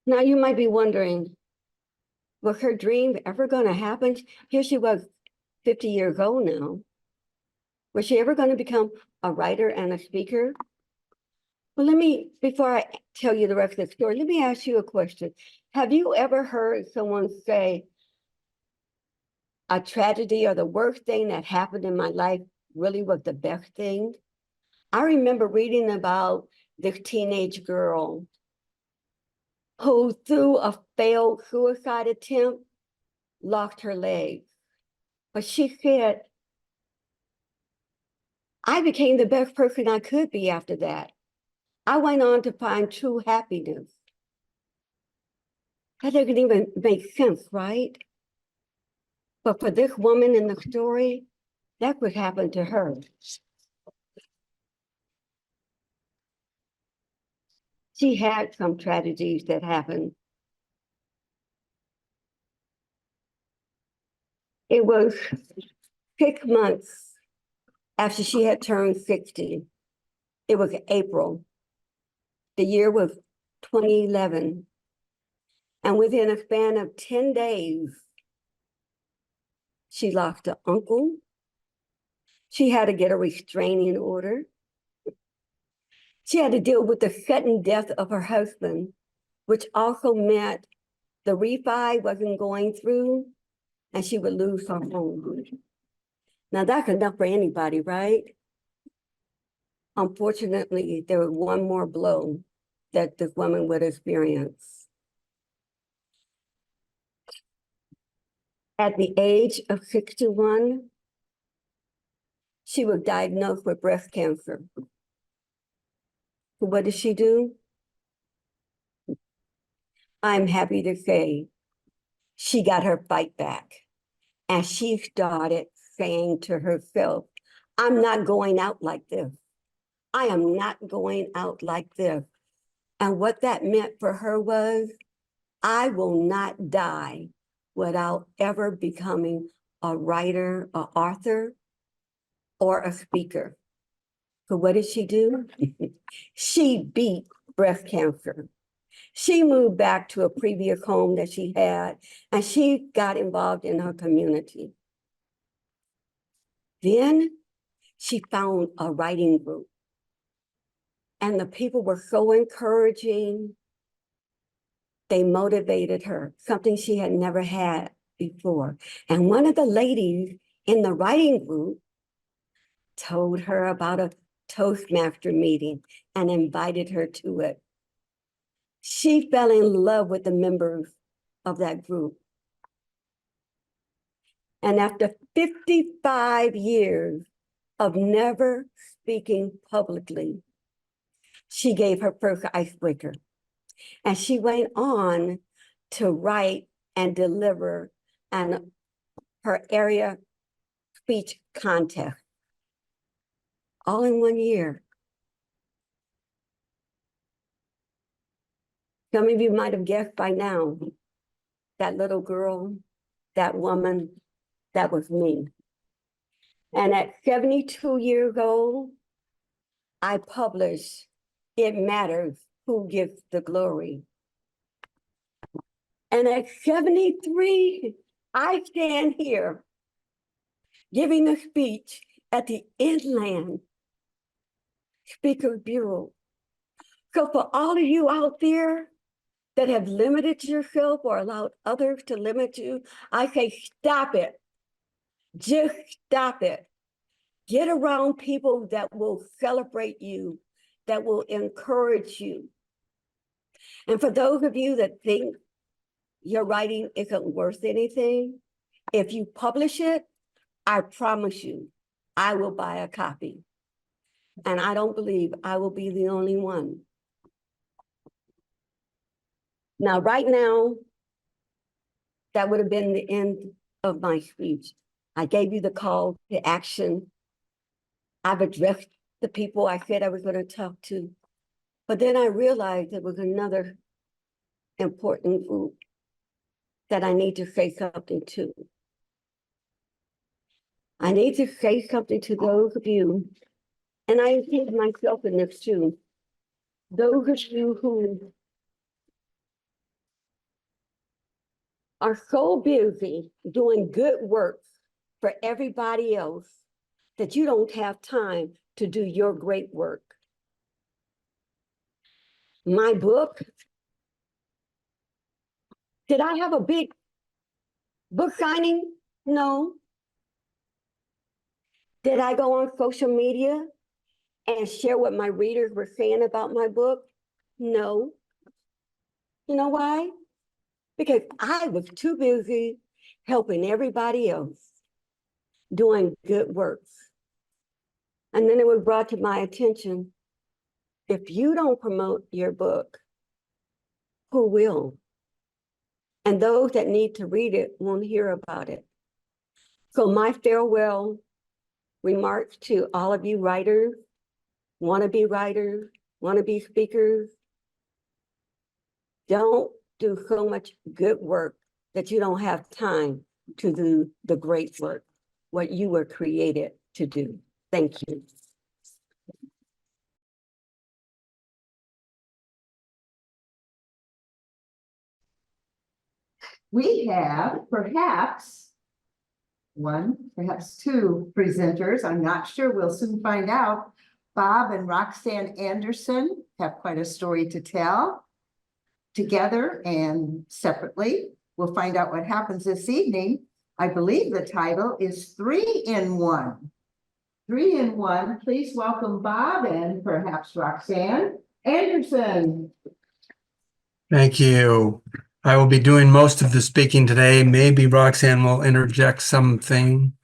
Now you might be wondering, was her dream ever going to happen? Here she was 50 years old now. Was she ever going to become a writer and a speaker? Well, before I tell you the rest of the story, let me ask you a question. Have you ever heard someone say, a tragedy or the worst thing that happened in my life really was the best thing? I remember reading about this teenage girl who, through a failed suicide attempt, lost her leg. But she said, I became the best person I could be after that. I went on to find true happiness. That doesn't even make sense, right? But for this woman in the story, that's what happened to her. She had some tragedies that happened. It was 6 months after she had turned 60. It was April. The year was 2011. And within a span of 10 days, she lost an uncle. She had to get a restraining order. She had to deal with the sudden death of her husband, which also meant the refi wasn't going through and she would lose her home. Now that's enough for anybody, right? Unfortunately, there was one more blow that this woman would experience. At the age of 61, she was diagnosed with breast cancer. So what did she do? I'm happy to say she got her fight back. And she started saying to herself, I'm not going out like this. I am not going out like this. And what that meant for her was, I will not die without ever becoming a writer, an author, or a speaker. So what did she do? She beat breast cancer. She moved back to a previous home that she had, and she got involved in her community. Then she found a writing group, and the people were so encouraging. They motivated her, something she had never had before. And one of the ladies in the writing group told her about a Toastmaster meeting and invited her to it. She fell in love with the members of that group. And after 55 years of never speaking publicly, she gave her first icebreaker. And she went on to write and deliver and her area speech contest, all in 1 year. Some of you might have guessed by now, that little girl, that woman, that was me. And at 72 years old, I published It Matters Who Gives the Glory. And at 73, I stand here giving a speech at the Inland Speakers Bureau. So for all of you out there that have limited yourself or allowed others to limit you, I say stop it. Just stop it. Get around people that will celebrate you, that will encourage you. And for those of you that think your writing isn't worth anything, if you publish it, I promise you, I will buy a copy. And I don't believe I will be the only one. Now, right now, that would have been the end of my speech. I gave you the call to action. I've addressed the people I said I was going to talk to. But then I realized there was another important group that I need to say something to. I need to say something to those of you, and I include myself in this too, those of you who are so busy doing good work for everybody else that you don't have time to do your great work. My book, did I have a big book signing? No. Did I go on social media and share what my readers were saying about my book? No. You know why? Because I was too busy helping everybody else, doing good work. And then it was brought to my attention, if you don't promote your book, who will? And those that need to read it won't hear about it. So my farewell remarks to all of you writers, wannabe speakers, don't do so much good work that you don't have time to do the great work, what you were created to do. Thank you. We have perhaps one, perhaps two presenters. I'm not sure. We'll soon find out. Bob and Roxanne Anderson have quite a story to tell together and separately. We'll find out what happens this evening. I believe the title is 3 in 1. 3 in 1. Please welcome Bob and perhaps Roxanne Anderson. Thank you. I will be doing most of the speaking today. Maybe Roxanne will interject something.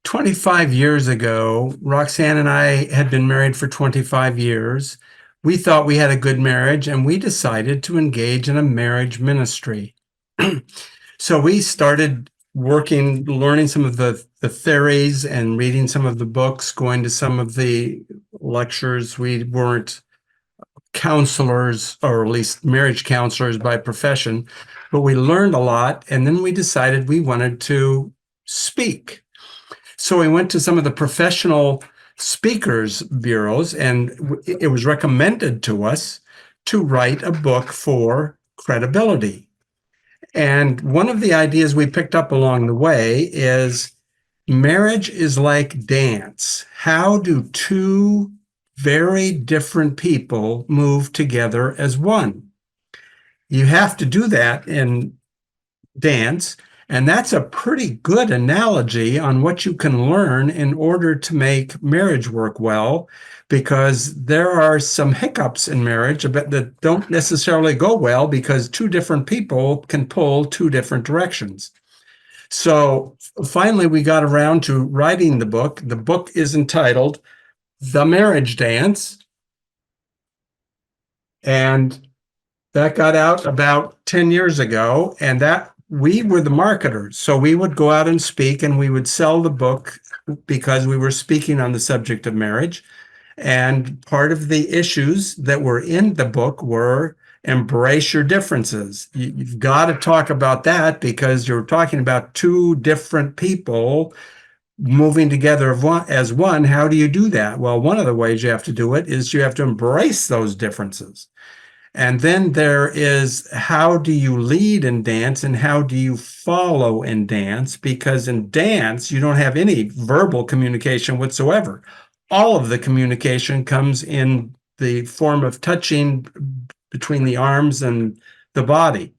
25 years ago, Roxanne and I had been married for 25 years. We thought we had a good marriage and we decided to engage in a marriage ministry. So we started working, learning some of the theories and reading some of the books, going to some of the lectures. We weren't counselors, or at least marriage counselors by profession, but we learned a lot, and then we decided we wanted to speak. So we went to some of the professional speakers bureaus, and it was recommended to us to write a book for credibility. And one of the ideas we picked up along the way is marriage is like dance. How do two very different people move together as one? You have to do that in dance, and that's a pretty good analogy on what you can learn in order to make marriage work well, because there are some hiccups in marriage that don't necessarily go well because two different people can pull two different directions. So finally, we got around to writing the book. The book is entitled The Marriage Dance, and that got out about 10 years ago, and that we were the marketers. So we would go out and speak, and we would sell the book because we were speaking on the subject of marriage. And part of the issues that were in the book were embrace your differences. You've got to talk about that because you're talking about two different people moving together as one. How do you do that? Well, one of the ways you have to do it is you have to embrace those differences. And then there is, how do you lead in dance and how do you follow in dance? Because in dance, you don't have any verbal communication whatsoever. All of the communication comes in the form of touching between the arms and the body.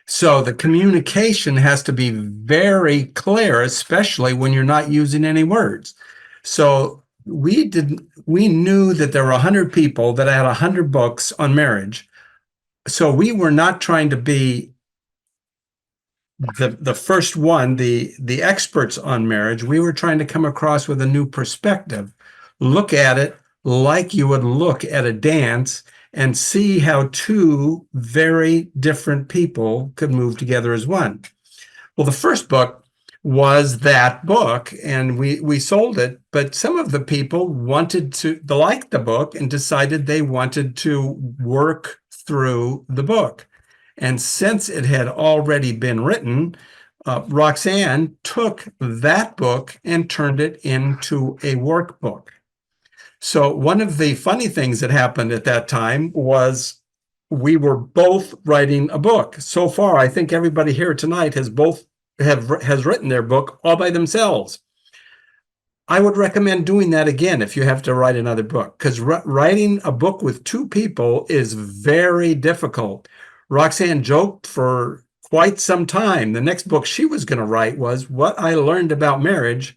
So the communication has to be very clear, especially when you're not using any words. So we knew that there were 100 people that had 100 books on marriage. So we were not trying to be the first one, the experts on marriage. We were trying to come across with a new perspective, look at it like you would look at a dance and see how two very different people could move together as one. Well, the first book was that book, and we sold it, but some of the people wanted to like the book and decided they wanted to work through the book. And since it had already been written, Roxanne took that book and turned it into a workbook. So one of the funny things that happened at that time was we were both writing a book. So far, I think everybody here tonight has written their book all by themselves. I would recommend doing that again if you have to write another book, because writing a book with two people is very difficult. Roxanne joked for quite some time. The next book she was going to write was What I Learned About Marriage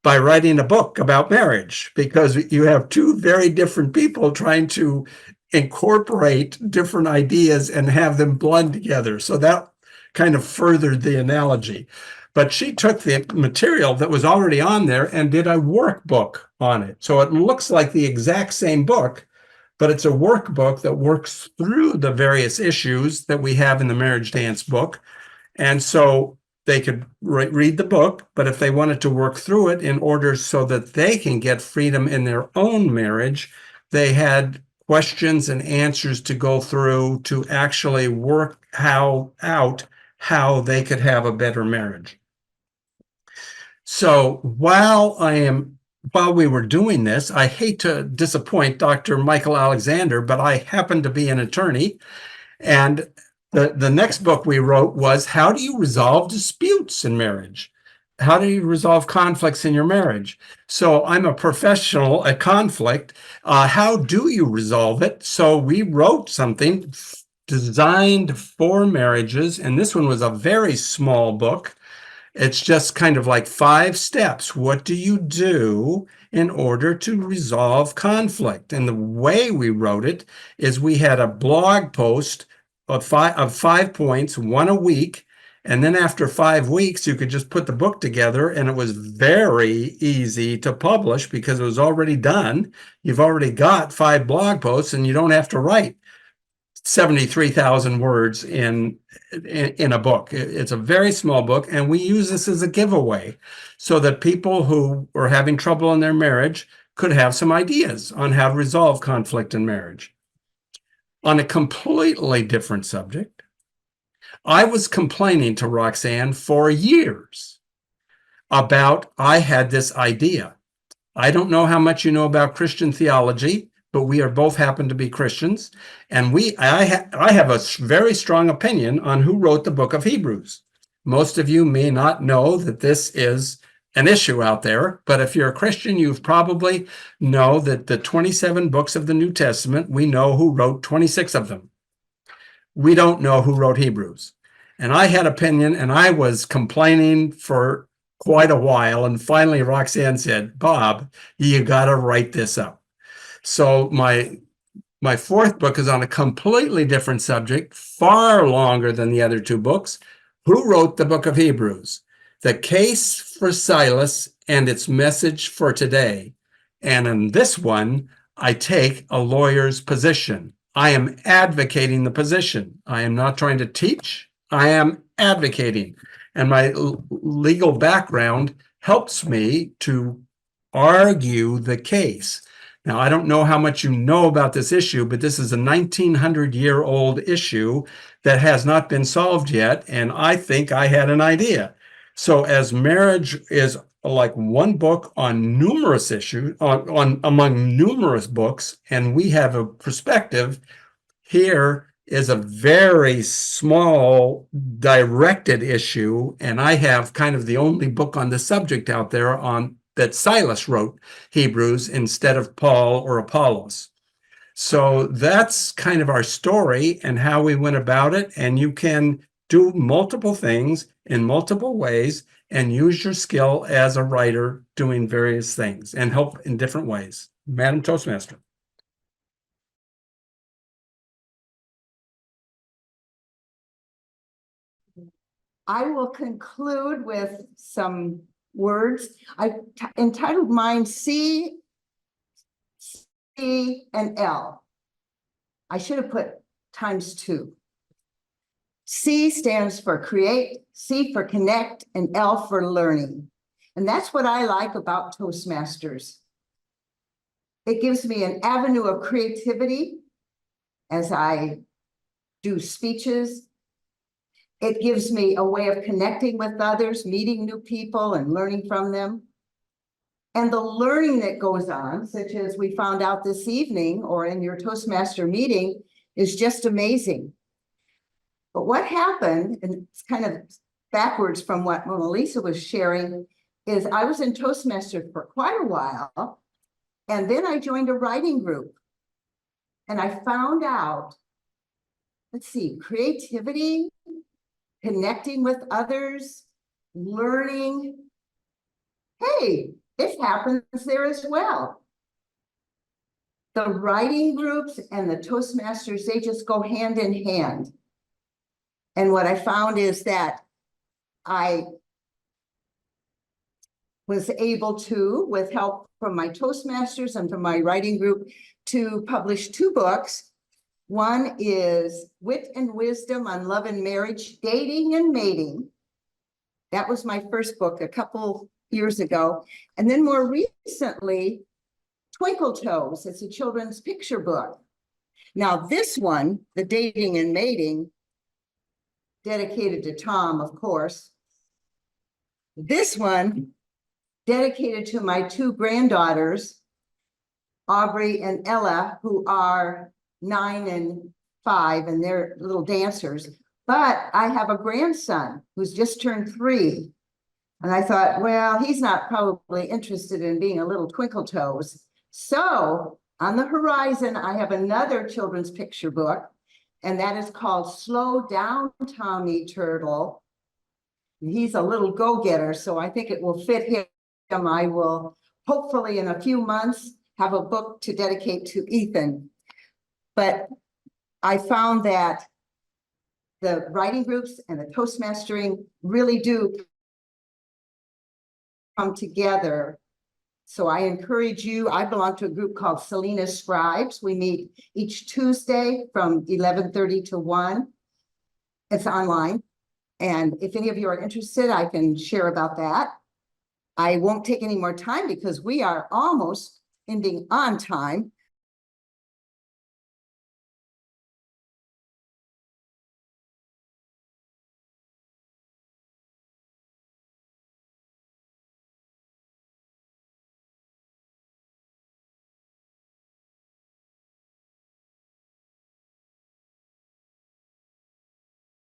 by Writing a Book About Marriage, because you have two very different people trying to incorporate different ideas and have them blend together. So that kind of furthered the analogy. But she took the material that was already on there and did a workbook on it. So it looks like the exact same book, but it's a workbook that works through the various issues that we have in the Marriage Dance book. And so they could read the book, but if they wanted to work through it in order so that they can get freedom in their own marriage, they had questions and answers to go through to actually work out how they could have a better marriage. So while we were doing this, I hate to disappoint Dr. Michael Alexander, but I happen to be an attorney. And the next book we wrote was, how do you resolve disputes in marriage? How do you resolve conflicts in your marriage? So I'm a professional at conflict. How do you resolve it? So we wrote something designed for marriages, and this one was a very small book. It's just kind of like 5 steps. What do you do in order to resolve conflict? And the way we wrote it is we had a blog post of 5 points, one a week. And then after 5 weeks, you could just put the book together, and it was very easy to publish because it was already done. You've already got 5 blog posts, and you don't have to write 73,000 words in a book. It's a very small book, and we use this as a giveaway so that people who are having trouble in their marriage could have some ideas on how to resolve conflict in marriage. On a completely different subject, I was complaining to Roxanne for years about I had this idea. I don't know how much you know about Christian theology, but we are both happen to be Christians, and I have a very strong opinion on who wrote the book of Hebrews. Most of you may not know that this is an issue out there, but if you're a Christian, you've probably know that the 27 books of the New Testament, we know who wrote 26 of them. We don't know who wrote Hebrews. And I had opinion, and I was complaining for quite a while, and finally Roxanne said, Bob, you got to write this up. So my fourth book is on a completely different subject, far longer than the other two books. Who wrote the book of Hebrews? The case for Silas and its message for today. And in this one, I take a lawyer's position. I am advocating the position. I am not trying to teach. I am advocating. And my legal background helps me to argue the case. Now, I don't know how much you know about this issue, but this is a 1900-year-old issue that has not been solved yet, and I think I had an idea. So as marriage is like one book on numerous issues, among numerous books, and we have a perspective, here is a very small directed issue, and I have kind of the only book on the subject out there on that Silas wrote Hebrews instead of Paul or Apollos. So that's kind of our story and how we went about it. And you can do multiple things in multiple ways and use your skill as a writer doing various things and help in different ways. Madam Toastmaster. I will conclude with some words. I entitled mine C, and L. I should have put ×2. C stands for create, C for connect, and L for learning. And that's what I like about Toastmasters. It gives me an avenue of creativity as I do speeches. It gives me a way of connecting with others, meeting new people and learning from them. And the learning that goes on, such as we found out this evening or in your Toastmaster meeting, is just amazing. But what happened, and it's kind of backwards from what Mona Lisa was sharing, is I was in Toastmasters for quite a while, and then I joined a writing group. And I found out, let's see, creativity, connecting with others, learning. Hey, it happens there as well. The writing groups and the Toastmasters, they just go hand in hand. And what I found is that I was able to, with help from my Toastmasters and from my writing group, to publish 2 books. One is Wit and Wisdom on Love and Marriage, Dating and Mating. That was my first book a couple years ago. And then more recently, Twinkle Toes. It's a children's picture book. Now this one, the Dating and Mating, dedicated to Tom, of course. This one, dedicated to my 2 granddaughters, Aubrey and Ella, who are 9 and 5, and they're little dancers. But I have a grandson who's just turned 3. And I thought, well, he's not probably interested in being a little Twinkle Toes. So on the horizon, I have another children's picture book, and that is called Slow Down, Tommy Turtle. He's a little go-getter, so I think it will fit him. I will hopefully in a few months have a book to dedicate to Ethan. But I found that the writing groups and the Toastmastering really do come together. So I encourage you, I belong to a group called Selena Scribes. We meet each Tuesday from 11:30 to 1. It's online. And if any of you are interested, I can share about that. I won't take any more time because we are almost ending on time,